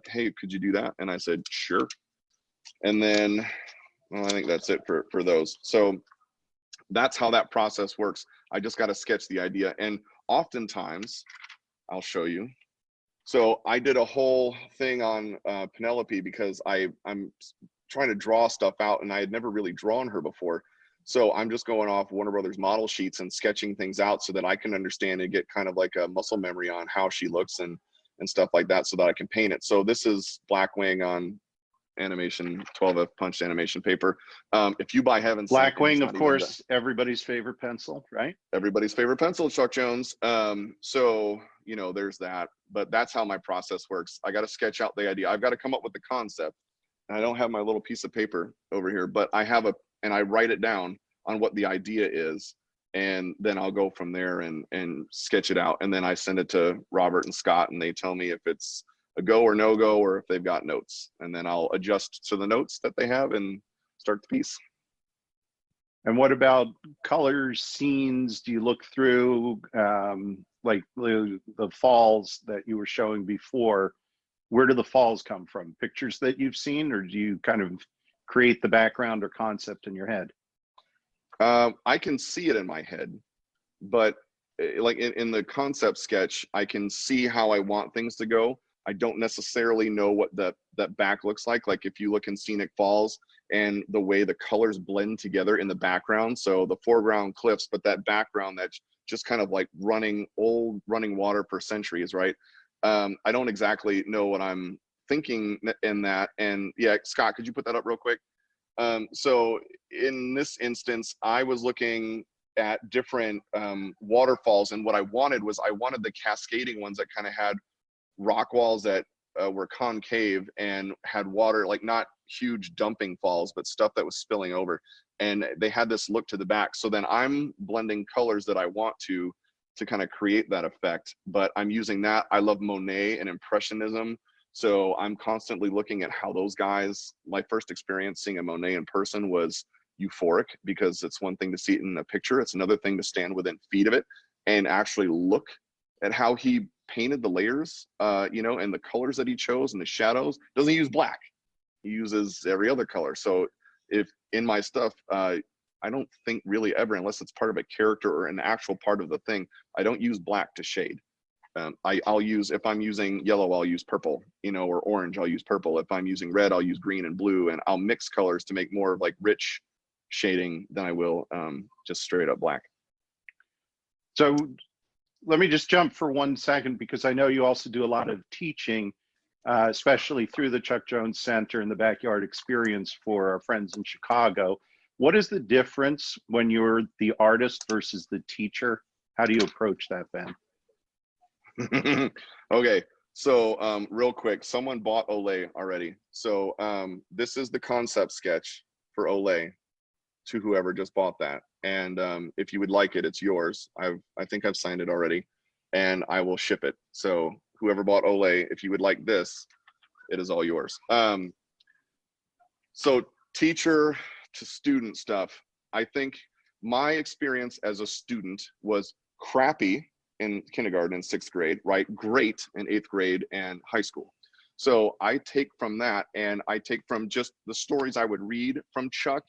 Hey, could you do that? And I said, sure. And then, well, I think that's it for those. So that's how that process works. I just got to sketch the idea. And oftentimes, I'll show you. So I did a whole thing on Penelope because I'm trying to draw stuff out and I had never really drawn her before. So I'm just going off Warner Brothers model sheets and sketching things out so that I can understand and get kind of like a muscle memory on how she looks and stuff like that so that I can paint it. So this is Blackwing on animation, 12F punched animation paper. If you buy Heaven Sent, Blackwing, of course, everybody's favorite pencil, right? Everybody's favorite pencil, Chuck Jones. So, you know, there's that, but that's how my process works. I got to sketch out the idea. I've got to come up with the concept. And I don't have my little piece of paper over here, but I have and I write it down on what the idea is. And then I'll go from there and sketch it out. And then I send it to Robert and Scott and they tell me if it's a go or no go, or if they've got notes. And then I'll adjust to the notes that they have and start the piece. And what about colors, scenes? Do you look through like the falls that you were showing before? Where do the falls come from? Pictures that you've seen, or do you kind of create the background or concept in your head? I can see it in my head, but like in the concept sketch, I can see how I want things to go. I don't necessarily know what that back looks like. Like if you look in Scenic Falls and the way the colors blend together in the background. So the foreground cliffs, but that background that's just kind of like running water for centuries, right? I don't exactly know what I'm thinking in that. And yeah, Scott, could you put that up real quick? So in this instance, I was looking at different waterfalls, and what I wanted the cascading ones that kind of had rock walls that were concave and had water, like not huge dumping falls, but stuff that was spilling over. And they had this look to the back. So then I'm blending colors that I want to kind of create that effect, but I'm using that. I love Monet and Impressionism. So I'm constantly looking at how those guys, my first experience seeing a Monet in person was euphoric, because it's one thing to see it in a picture. It's another thing to stand within feet of it and actually look at how he painted the layers, you know, and the colors that he chose and the shadows. Doesn't use black. He uses every other color. So if in my stuff, I don't think really ever, unless it's part of a character or an actual part of the thing, I don't use black to shade. I'll use, if I'm using yellow, I'll use purple, you know, or orange, I'll use purple. If I'm using red, I'll use green and blue, and I'll mix colors to make more of like rich shading than I will just straight up black. So let me just jump for 1 second, because I know you also do a lot of teaching, especially through the Chuck Jones Center and the Backyard Experience for our friends in Chicago. What is the difference when you're the artist versus the teacher? How do you approach that, Ben? Okay, so real quick, someone bought Olay already. So this is the concept sketch for Olay to whoever just bought that. And if you would like it, it's yours. I think I've signed it already, and I will ship it. So whoever bought Olay, if you would like this, it is all yours. So teacher to student stuff. I think my experience as a student was crappy in kindergarten and 6th grade, right? Great in 8th grade and high school. So I take from that, and I take from just the stories I would read from Chuck.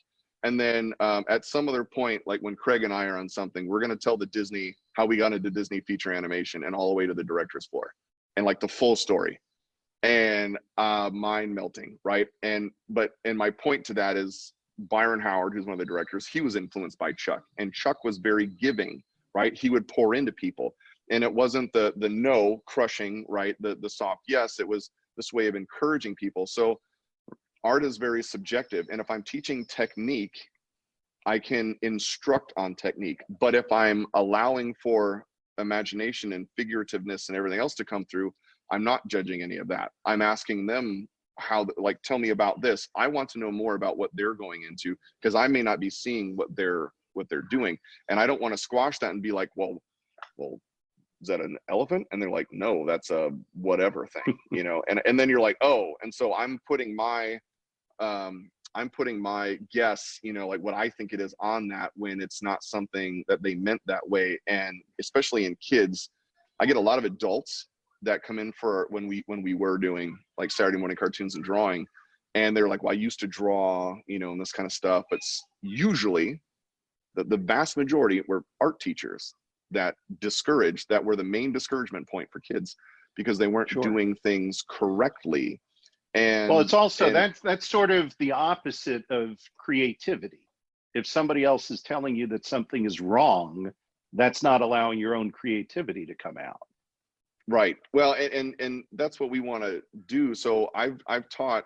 And then at some other point, like when Craig and I are on something, we're going to tell the Disney, how we got into Disney feature animation and all the way to the director's floor, and like the full story, and mind melting, right? And my point to that is Byron Howard, who's one of the directors, he was influenced by Chuck, and Chuck was very giving, right? He would pour into people, and it wasn't the no crushing, right? The soft yes, it was this way of encouraging people. So art is very subjective, and if I'm teaching technique, I can instruct on technique. But if I'm allowing for imagination and figurativeness and everything else to come through, I'm not judging any of that. I'm asking them how, like, tell me about this. I want to know more about what they're going into, because I may not be seeing what they're doing, and I don't want to squash that and be like, well, is that an elephant? And they're like, no, that's a whatever thing, you know. And then you're like, oh, and so I'm putting my guess, you know, like what I think it is on that, when it's not something that they meant that way. And especially in kids, I get a lot of adults that come in for when we were doing like Saturday morning cartoons and drawing, and they're like, well, I used to draw, you know, and this kind of stuff. But usually the vast majority were art teachers that were the main discouragement point for kids, because they weren't doing things correctly. And well, it's also that's sort of the opposite of creativity. If somebody else is telling you that something is wrong, that's not allowing your own creativity to come out. Right. Well, and that's what we want to do. So I've taught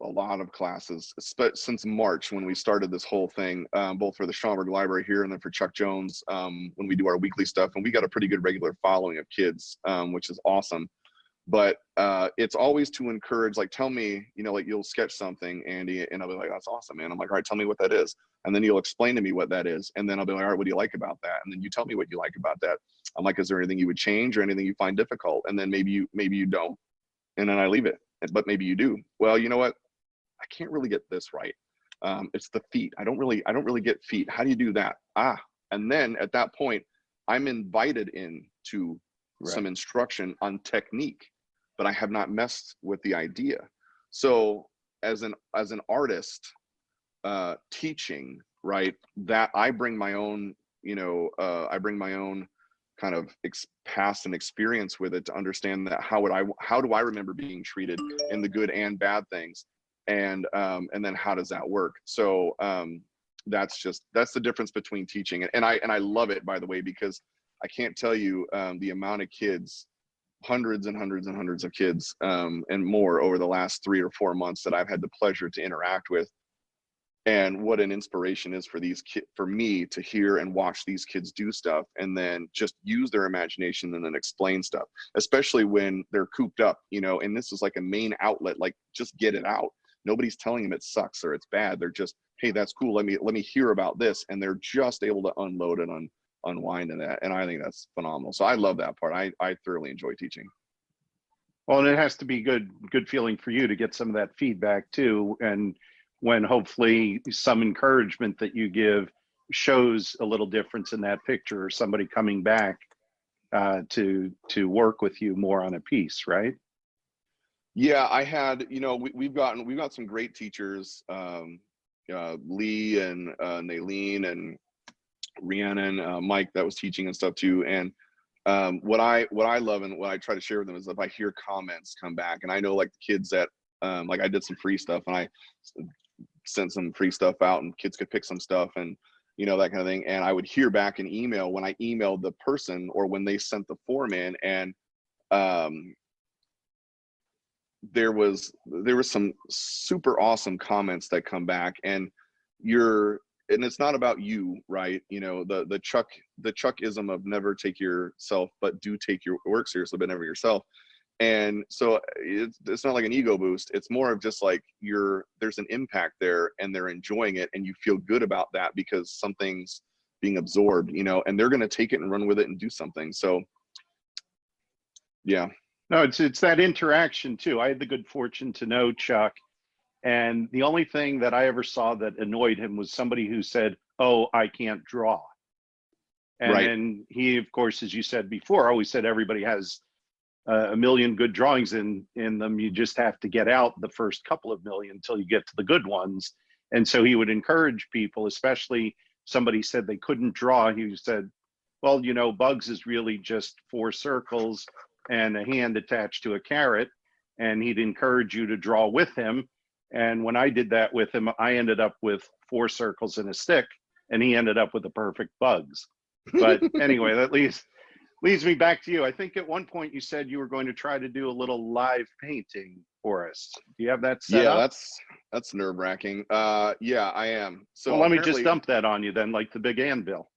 a lot of classes since March, when we started this whole thing, both for the Schaumburg Library here and then for Chuck Jones, when we do our weekly stuff. And we got a pretty good regular following of kids, which is awesome. But it's always to encourage, like, tell me, you know, like, you'll sketch something, Andy, and I'll be like, that's awesome, man. I'm like, all right, tell me what that is. And then you'll explain to me what that is. And then I'll be like, all right, what do you like about that? And then you tell me what you like about that. I'm like, is there anything you would change or anything you find difficult? And then maybe you don't. And then I leave it. But maybe you do. Well, you know what? I can't really get this right. It's the feet. I don't really get feet. How do you do that? And then at that point, I'm invited into some instruction on technique, but I have not messed with the idea. So as an artist, teaching, right, that I bring my own, you know, I bring my own kind of past and experience with it to understand that how do I remember being treated in the good and bad things, and then how does that work? So that's the difference between teaching, and I love it, by the way, because I can't tell you the amount of kids, hundreds and hundreds and hundreds of kids and more over the last 3 or 4 months that I've had the pleasure to interact with, and what an inspiration is for me to hear and watch these kids do stuff, and then just use their imagination and then explain stuff, especially when they're cooped up, you know. And this is like a main outlet, like, just get it out. Nobody's telling them it sucks or it's bad. They're just, hey, that's cool, let me hear about this, and they're just able to unload and unwind in that. And I think that's phenomenal. So I love that part. I thoroughly enjoy teaching. Well, and it has to be good feeling for you to get some of that feedback too. And when hopefully some encouragement that you give shows a little difference in that picture, or somebody coming back to work with you more on a piece, right? Yeah, I had, we've got some great teachers, Lee and Naleen and Rhiannon, Mike that was teaching and stuff too. And what I love and what I try to share with them is if I hear comments come back, and I know like the kids that like I did some free stuff and I sent some free stuff out and kids could pick some stuff and that kind of thing. And I would hear back an email when I emailed the person or when they sent the form in, and there was some super awesome comments that come back, and it's not about you, right? The Chuckism of never take yourself, but do take your work seriously, but never yourself. And so it's not like an ego boost. It's more of just like there's an impact there and they're enjoying it, and you feel good about that because something's being absorbed, and they're going to take it and run with it and do something. So yeah. No, it's that interaction too. I had the good fortune to know Chuck, and the only thing that I ever saw that annoyed him was somebody who said, "Oh, I can't draw." And Right. then he, of course, as you said before, always said everybody has a million good drawings in them. You just have to get out the first couple of million until you get to the good ones. And so he would encourage people, especially somebody said they couldn't draw. He said, well, Bugs is really just 4 circles and a hand attached to a carrot. And he'd encourage you to draw with him. And when I did that with him, I ended up with 4 circles and a stick, and he ended up with a perfect Bugs. But anyway, that leads me back to you. I think at one point you said you were going to try to do a little live painting for us. Do you have that set up? Yeah, that's nerve-wracking. Yeah, I am. So well, let me just dump that on you then, like the big anvil.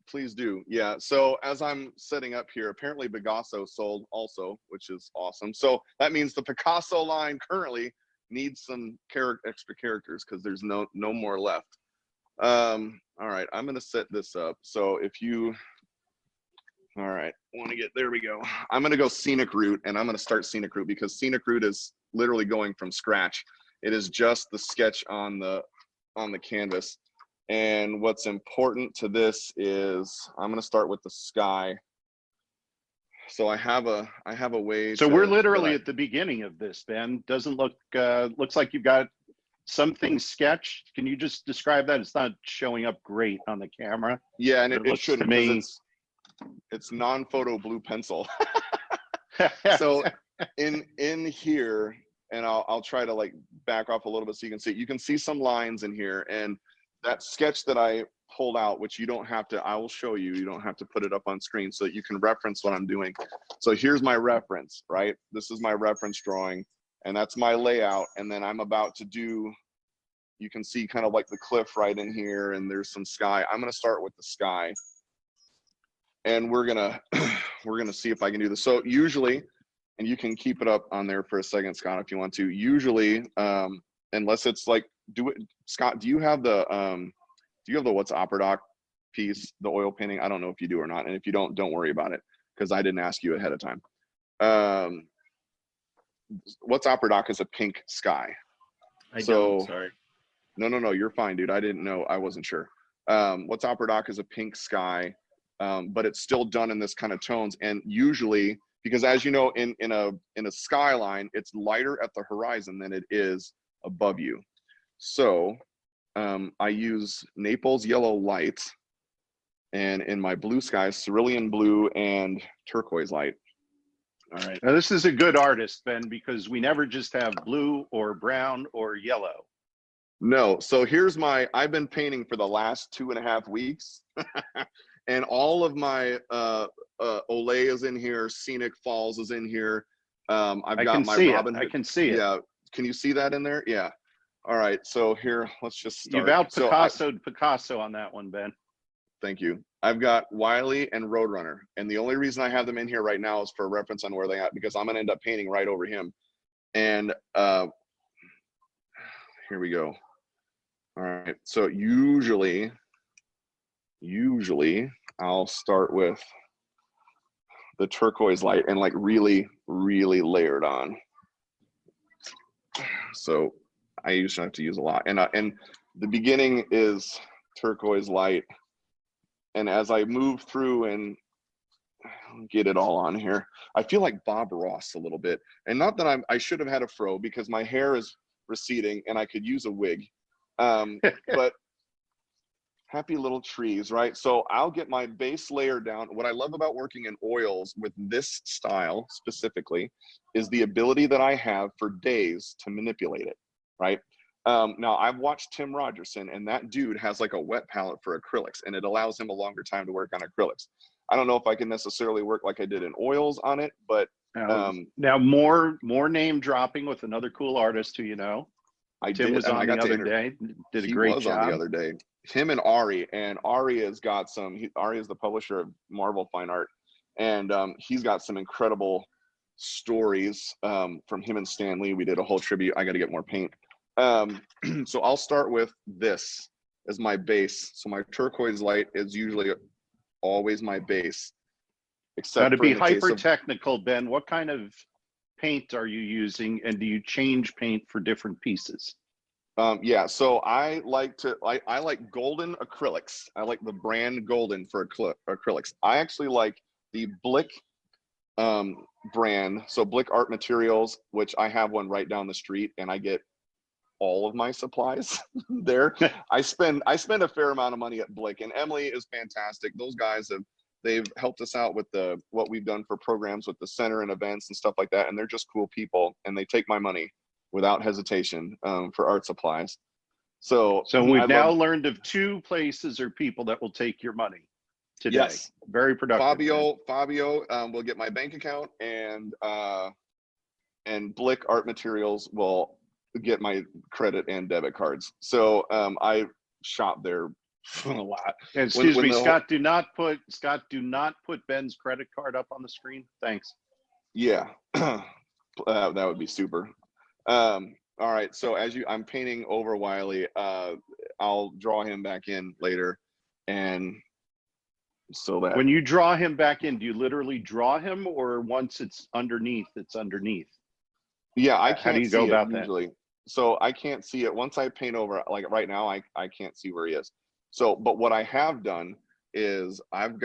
Please do. Yeah. So as I'm setting up here, apparently Picasso sold also, which is awesome. So that means the Picasso line currently needs some extra characters because there's no more left. All right, I'm gonna set this up. So all right, there we go. I'm gonna go scenic route, and I'm gonna start scenic route because scenic route is literally going from scratch. It is just the sketch on the canvas. And what's important to this is I'm going to start with the sky. So I have a way. So we're literally at the beginning of this, Ben. Doesn't looks like you've got something sketched. Can you just describe that? It's not showing up great on the camera. Yeah, and it shouldn't, because it's non-photo blue pencil. So in here, and I'll try to like back off a little bit so you can see some lines in here, and that sketch that I pulled out, which you don't have to, I will show you, you don't have to put it up on screen so that you can reference what I'm doing. So here's my reference, right? This is my reference drawing, and that's my layout. And then I'm about to do, you can see kind of like the cliff right in here, and there's some sky. I'm going to start with the sky, and we're going to see if I can do this. So usually, and you can keep it up on there for a second, Scott, if you want to. Usually, unless it's like, Scott, do you have the What's Opera Doc piece, the oil painting? I don't know if you do or not, and if you don't worry about it because I didn't ask you ahead of time. What's Opera Doc is a pink sky. Sorry. No, you're fine, dude. I didn't know. I wasn't sure. What's Opera Doc is a pink sky, but it's still done in this kind of tones, and usually, because as you know, in a skyline, it's lighter at the horizon than it is above you. So I use Naples yellow light, and in my blue sky, cerulean blue and turquoise light. All right. Now this is a good artist, Ben, because we never just have blue or brown or yellow. No. So here's I've been painting for the last 2.5 weeks, and all of my Olay is in here, Scenic Falls is in here. I've got my Robin Hood. I can see it. Yeah. Can you see that in there? Yeah. All right, so here, let's just start. You've out Picasso'd Picasso on that one, Ben. Thank you. I've got Wiley and Roadrunner, and the only reason I have them in here right now is for a reference on where they at, because I'm going to end up painting right over him. And here we go. All right, so usually I'll start with the turquoise light and like really, really layered on. So I usually have to use a lot, and the beginning is turquoise light, and as I move through, and get it all on here. I feel like Bob Ross a little bit, and not that I should have had a fro because my hair is receding and I could use a wig. But happy little trees, right? So I'll get my base layer down. What I love about working in oils with this style specifically is the ability that I have for days to manipulate it, right? Now I've watched Tim Rogerson, and that dude has like a wet palette for acrylics, and it allows him a longer time to work on acrylics. I don't know if I can necessarily work like I did in oils on it, but now more name dropping with another cool artist who Tim was on the other day, did a great job. He was on the other day. Him and Ari has got some. Ari is the publisher of Marvel Fine Art, and he's got some incredible stories from him and Stan Lee. We did a whole tribute. I got to get more paint. So I'll start with this as my base. So my turquoise light is usually always my base. Except now, to be hyper technical, Ben, what kind of paint are you using, and do you change paint for different pieces? Yeah, so I like golden acrylics. I like the brand Golden for acrylics. I actually like the Blick brand, so Blick Art Materials, which I have one right down the street, and I get all of my supplies there. I spend a fair amount of money at Blick, and Emily is fantastic. Those guys they've helped us out with what we've done for programs with the center and events and stuff like that, and they're just cool people, and they take my money without hesitation for art supplies. So we've now learned of 2 places or people that will take your money today. Yes. Very productive. Fabio will get my bank account, and Blick Art Materials will get my credit and debit cards. So I shop there a lot. And excuse me, Scott, do not put Ben's credit card up on the screen. Thanks. Yeah. That would be super. All right, so I'm painting over Wiley. I'll draw him back in later, and so that when you draw him back in, do you literally draw him, or once it's underneath, it's underneath? Yeah, I can't. How do you go about that usually? So I can't see it once I paint over. Like right now, I can't see where he is. So, but what I have done is I'm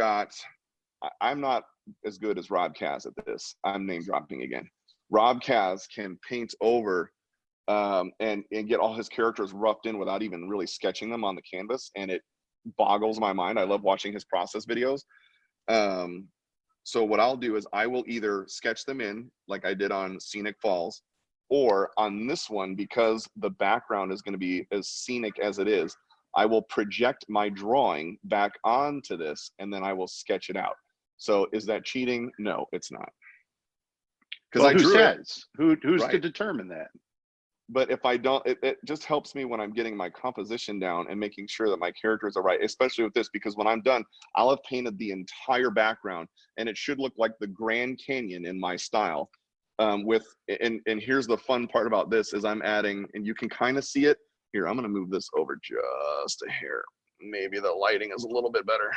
not as good as Rob Kaz at this. I'm name dropping again. Rob Kaz can paint over and get all his characters roughed in without even really sketching them on the canvas, and it boggles my mind. I love watching his process videos. So what I'll do is I will either sketch them in like I did on Scenic Falls, or on this one, because the background is going to be as scenic as it is, I will project my drawing back onto this, and then I will sketch it out. So is that cheating? No, it's not. Because who says? Who's right to determine that? But if I don't, it just helps me when I'm getting my composition down and making sure that my characters are right, especially with this, because when I'm done, I'll have painted the entire background, and it should look like the Grand Canyon in my style. And here's the fun part about this is I'm adding, and you can kind of see it. Here, I'm going to move this over just a hair. Maybe the lighting is a little bit better.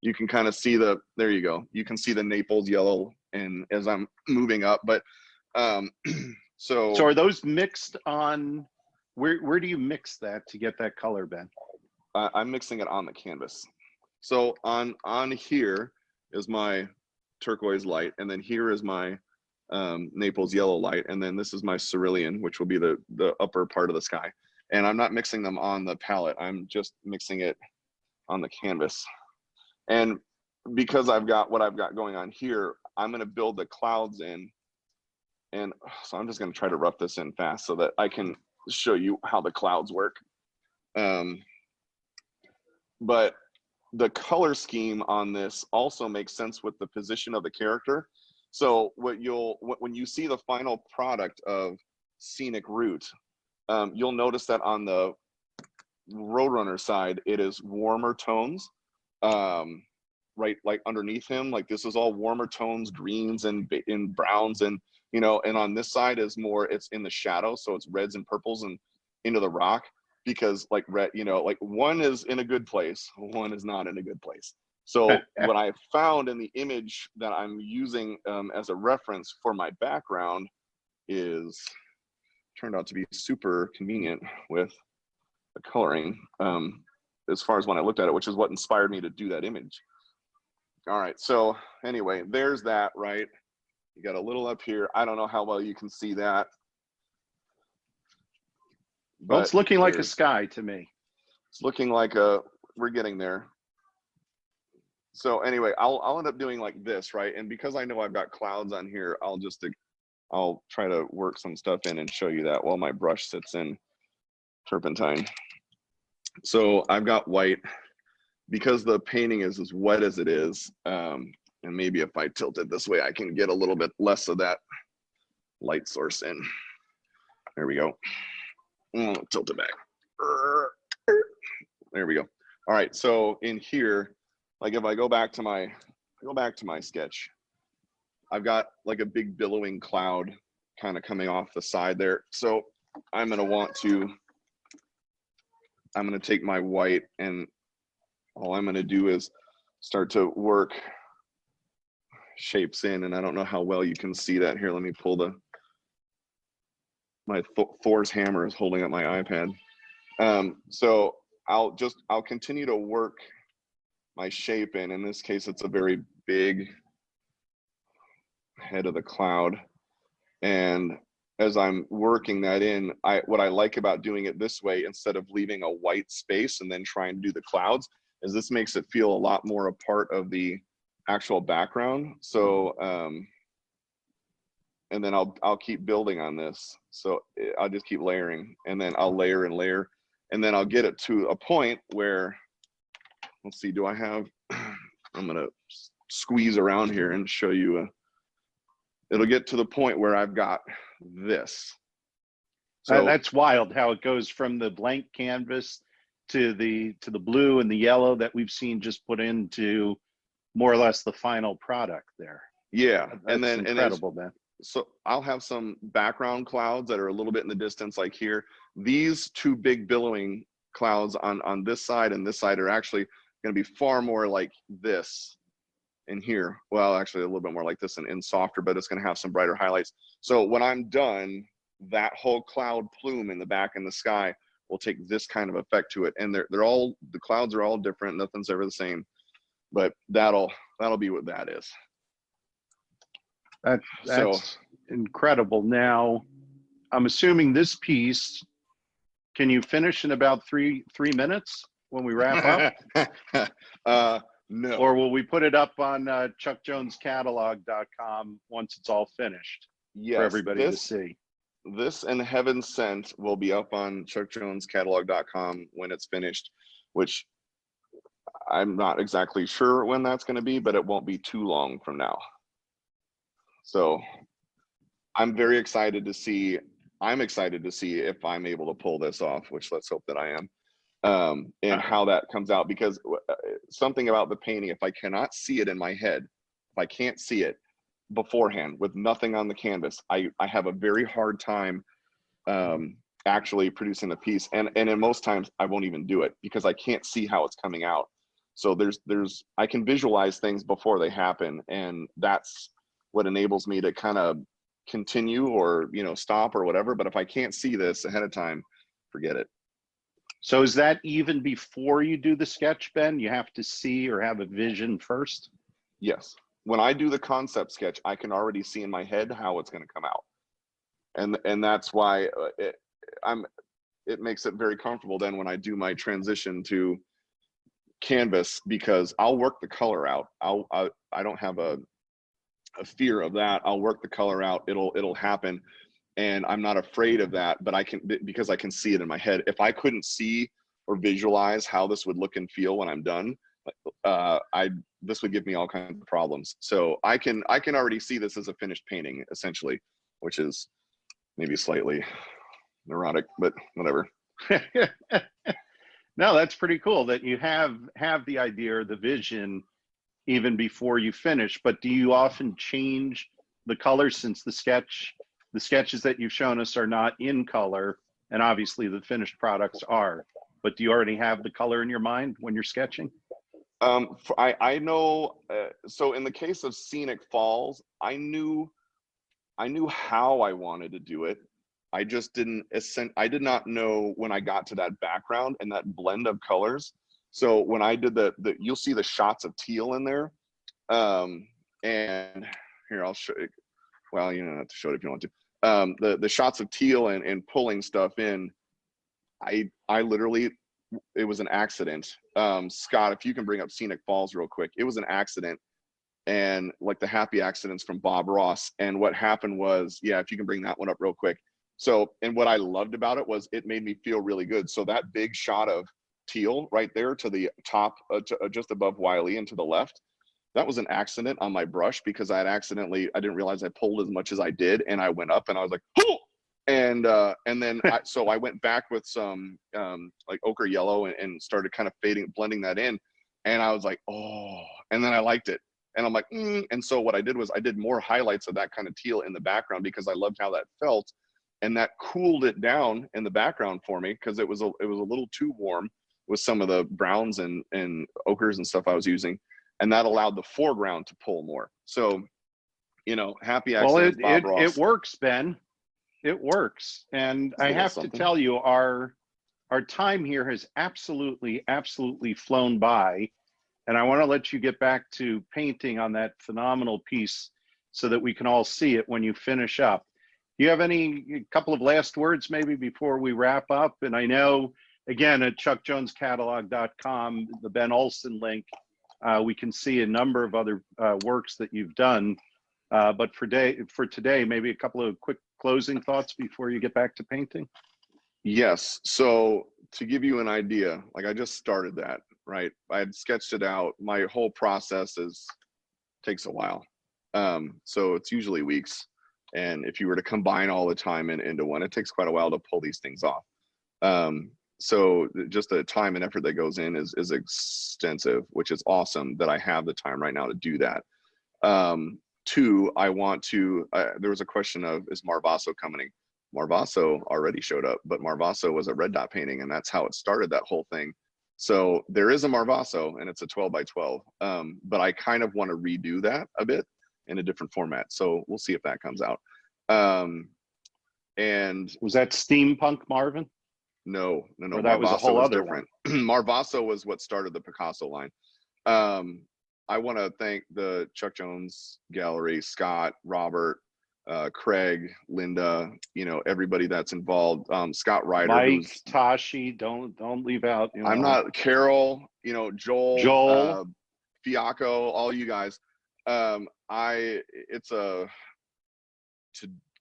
You can kind of see there you go. You can see the Naples yellow, and as I'm moving up, but so are those mixed on, where do you mix that to get that color, Ben? I'm mixing it on the canvas. So on here is my turquoise light, and then here is my Naples yellow light, and then this is my cerulean, which will be the upper part of the sky. And I'm not mixing them on the palette. I'm just mixing it on the canvas. And because I've got what I've got going on here, I'm going to build the clouds in. And so I'm just going to try to rough this in fast so that I can show you how the clouds work. But the color scheme on this also makes sense with the position of the character. So when you see the final product of Scenic Route, you'll notice that on the Roadrunner side, it is warmer tones, right, like underneath him, like this is all warmer tones, greens and browns, and and on this side is more, it's in the shadow, so it's reds and purples and into the rock, because like red, like one is in a good place, one is not in a good place. So what I found in the image that I'm using as a reference for my background turned out to be super convenient with the coloring, as far as when I looked at it, which is what inspired me to do that image. All right, so anyway, there's that, right? You got a little up here. I don't know how well you can see that. Well, it's looking like a there's- sky to me. It's looking like we're getting there. So anyway, I'll end up doing like this, right? And because I know I've got clouds on here, I'll try to work some stuff in and show you that while my brush sits in turpentine. So I've got white, because the painting is as wet as it is, and maybe if I tilt it this way, I can get a little bit less of that light source in. There we go. Tilt it back. There we go. All right, so in here, like if I go back to my sketch, I've got like a big billowing cloud kind of coming off the side there. So I'm gonna take my white, and all I'm gonna do is start to work shapes in, and I don't know how well you can see that here. Let me pull my Thor's hammer is holding up my iPad. So I'll continue to work my shape in. In this case, it's a very big head of the cloud. And as I'm working that in, what I like about doing it this way, instead of leaving a white space and then trying to do the clouds, is this makes it feel a lot more a part of the actual background. So, and then I'll keep building on this. So I'll just keep layering, and then I'll layer and layer, and then I'll get it to a point where, let's see, do I have, I'm gonna squeeze around here and show you it'll get to the point where I've got this. So that's wild how it goes from the blank canvas to the blue and the yellow that we've seen just put into more or less the final product there. Yeah, that's incredible, man. So I'll have some background clouds that are a little bit in the distance, like here. These two big billowing clouds on this side and this side are actually going to be far more like this in here. Well, actually a little bit more like this and softer, but it's going to have some brighter highlights. So when I'm done, that whole cloud plume in the back in the sky will take this kind of effect to it. And they're all, the clouds are all different. Nothing's ever the same, but that'll be what that is. That's so incredible. Now, I'm assuming this piece, can you finish in about three minutes when we wrap up? No. Or will we put it up on chuckjonescatalog.com once it's all finished? Yes, for everybody to see. This and Heaven Sent will be up on chuckjonescatalog.com when it's finished, which I'm not exactly sure when that's going to be, but it won't be too long from now. So I'm very excited to see, if I'm able to pull this off, which let's hope that I am, and how that comes out, because something about the painting, if I cannot see it in my head, if I can't see it beforehand with nothing on the canvas, I have a very hard time actually producing the piece. And in most times I won't even do it because I can't see how it's coming out. So I can visualize things before they happen, and that's what enables me to kind of continue or, stop or whatever. But if I can't see this ahead of time, forget it. So is that even before you do the sketch, Ben? You have to see or have a vision first? Yes. When I do the concept sketch, I can already see in my head how it's going to come out. And that's why it makes it very comfortable then when I do my transition to canvas, because I'll work the color out. I don't have a fear of that. I'll work the color out. It'll happen. And I'm not afraid of that, but because I can see it in my head. If I couldn't see or visualize how this would look and feel when I'm done, this would give me all kinds of problems. So I can already see this as a finished painting, essentially, which is maybe slightly neurotic, but whatever. No, that's pretty cool that you have the idea or the vision even before you finish. But do you often change the colors, since the sketches that you've shown us are not in color, and obviously the finished products are, but do you already have the color in your mind when you're sketching? I know, so in the case of Scenic Falls, I knew how I wanted to do it. I just I did not know when I got to that background and that blend of colors. So when I did you'll see the shots of teal in there. And here, I'll show you. Well, you don't have to show it if you want to. The shots of teal and pulling stuff in, I literally, it was an accident. Scott, if you can bring up Scenic Falls real quick. It was an accident, and like the happy accidents from Bob Ross. And what happened was, yeah, if you can bring that one up real quick. So, and what I loved about it was it made me feel really good. So that big shot of teal right there to the top, just above Wiley and to the left, that was an accident on my brush because I didn't realize I pulled as much as I did, and I went up and I was like, oh! And then so I went back with some like ochre yellow and started kind of blending that in, and I was like, oh, and then I liked it, and I'm like, and so what I did was I did more highlights of that kind of teal in the background because I loved how that felt, and that cooled it down in the background for me because it was a little too warm with some of the browns and ochres and stuff I was using, and that allowed the foreground to pull more. So, you know, happy accidents, Bob Ross. It works, Ben. It works. And I have to tell you, our time here has absolutely flown by. And I want to let you get back to painting on that phenomenal piece so that we can all see it when you finish up. Do you have a couple of last words maybe before we wrap up? And I know, again, at chuckjonescatalog.com, the Ben Olson link, we can see a number of other works that you've done. But for today, maybe a couple of quick closing thoughts before you get back to painting. Yes. So to give you an idea, like I just started that, right? I had sketched it out. My whole process takes a while. So it's usually weeks. And if you were to combine all the time into one, it takes quite a while to pull these things off. So just the time and effort that goes in is extensive, which is awesome that I have the time right now to do that. Two, I want to, there was a question of, is Marvasso coming? Marvasso already showed up, but Marvasso was a red dot painting, and that's how it started, that whole thing. So there is a Marvasso, and it's a 12 by 12, but I kind of want to redo that a bit in a different format. So we'll see if that comes out. And was that Steampunk Marvin? No. Or that was a whole other different one. Marvasso was what started the Picasso line. I want to thank the Chuck Jones Gallery, Scott, Robert, Craig, Linda, you know, everybody that's involved. Scott Ryder, Mike, Tashi, don't leave out. You know. I'm not, Carol, you know, Joel, Fiacco, all you guys. To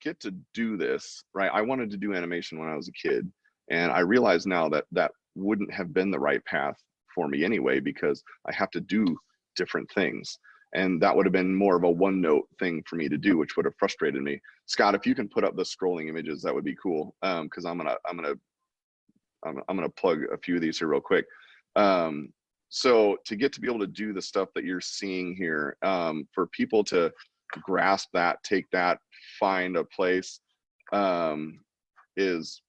get to do this, right? I wanted to do animation when I was a kid, and I realize now that that wouldn't have been the right path for me anyway, because I have to do different things, and that would have been more of a one note thing for me to do, which would have frustrated me. Scott, if you can put up the scrolling images, that would be cool. Because I'm gonna plug a few of these here real quick. So to get to be able to do the stuff that you're seeing here, for people to grasp that, take that, find a place, is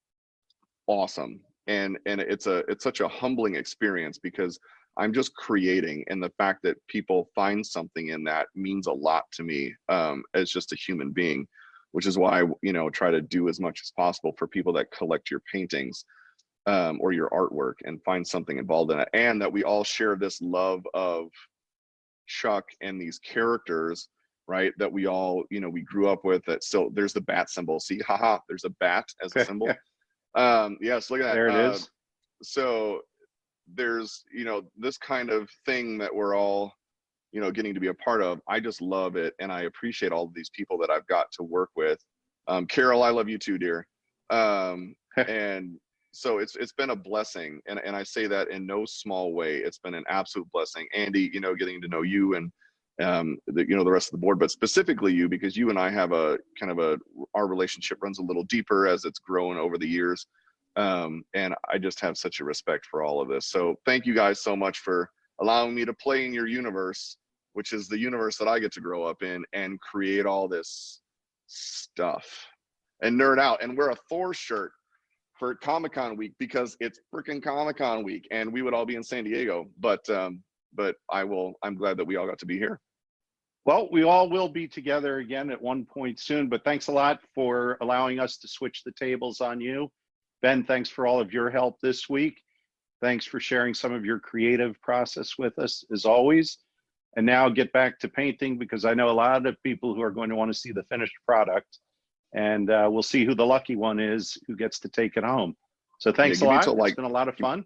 awesome. And it's such a humbling experience because I'm just creating, and the fact that people find something in that means a lot to me, as just a human being, which is why I, you know, try to do as much as possible for people that collect your paintings, or your artwork, and find something involved in it, and that we all share this love of Chuck and these characters, right, that we all, you know, we grew up with. That still, there's the bat symbol, see, haha, there's a bat as a symbol. Yes, look at that. There it is. So there's, you know, this kind of thing that we're all, you know, getting to be a part of. I just love it, and I appreciate all of these people that I've got to work with. Carol, I love you too, dear. And so it's been a blessing, and I say that in no small way. It's been an absolute blessing. Andy, you know, getting to know you, and you know, the rest of the board, but specifically you, because you and I have a kind of our relationship runs a little deeper as it's grown over the years. And I just have such a respect for all of this. So thank you guys so much for allowing me to play in your universe, which is the universe that I get to grow up in and create all this stuff and nerd out and wear a Thor shirt for Comic-Con week because it's freaking Comic-Con week, and we would all be in San Diego. But I'm glad that we all got to be here. Well, we all will be together again at one point soon, but thanks a lot for allowing us to switch the tables on you. Ben, thanks for all of your help this week. Thanks for sharing some of your creative process with us, as always. and now get back to painting, because I know a lot of people who are going to want to see the finished product, and we'll see who the lucky one is who gets to take it home. So thanks a lot. It's been a lot of fun.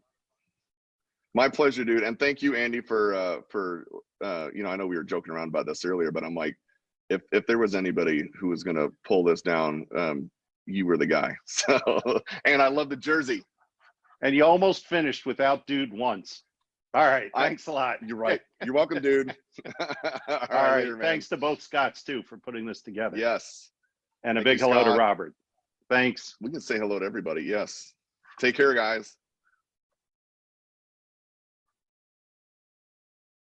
My pleasure, dude. And thank you, Andy, for you know, I know we were joking around about this earlier, but I'm like, if there was anybody who was going to pull this down, you were the guy. So, and I love the jersey. And you almost finished without dude once. All right. Thanks a lot. You're right. You're welcome, dude. All right. Later, thanks to both Scotts, too, for putting this together. Yes. And a Thank big you, hello to Scott. Robert. Thanks. We can say hello to everybody. Yes. Take care, guys.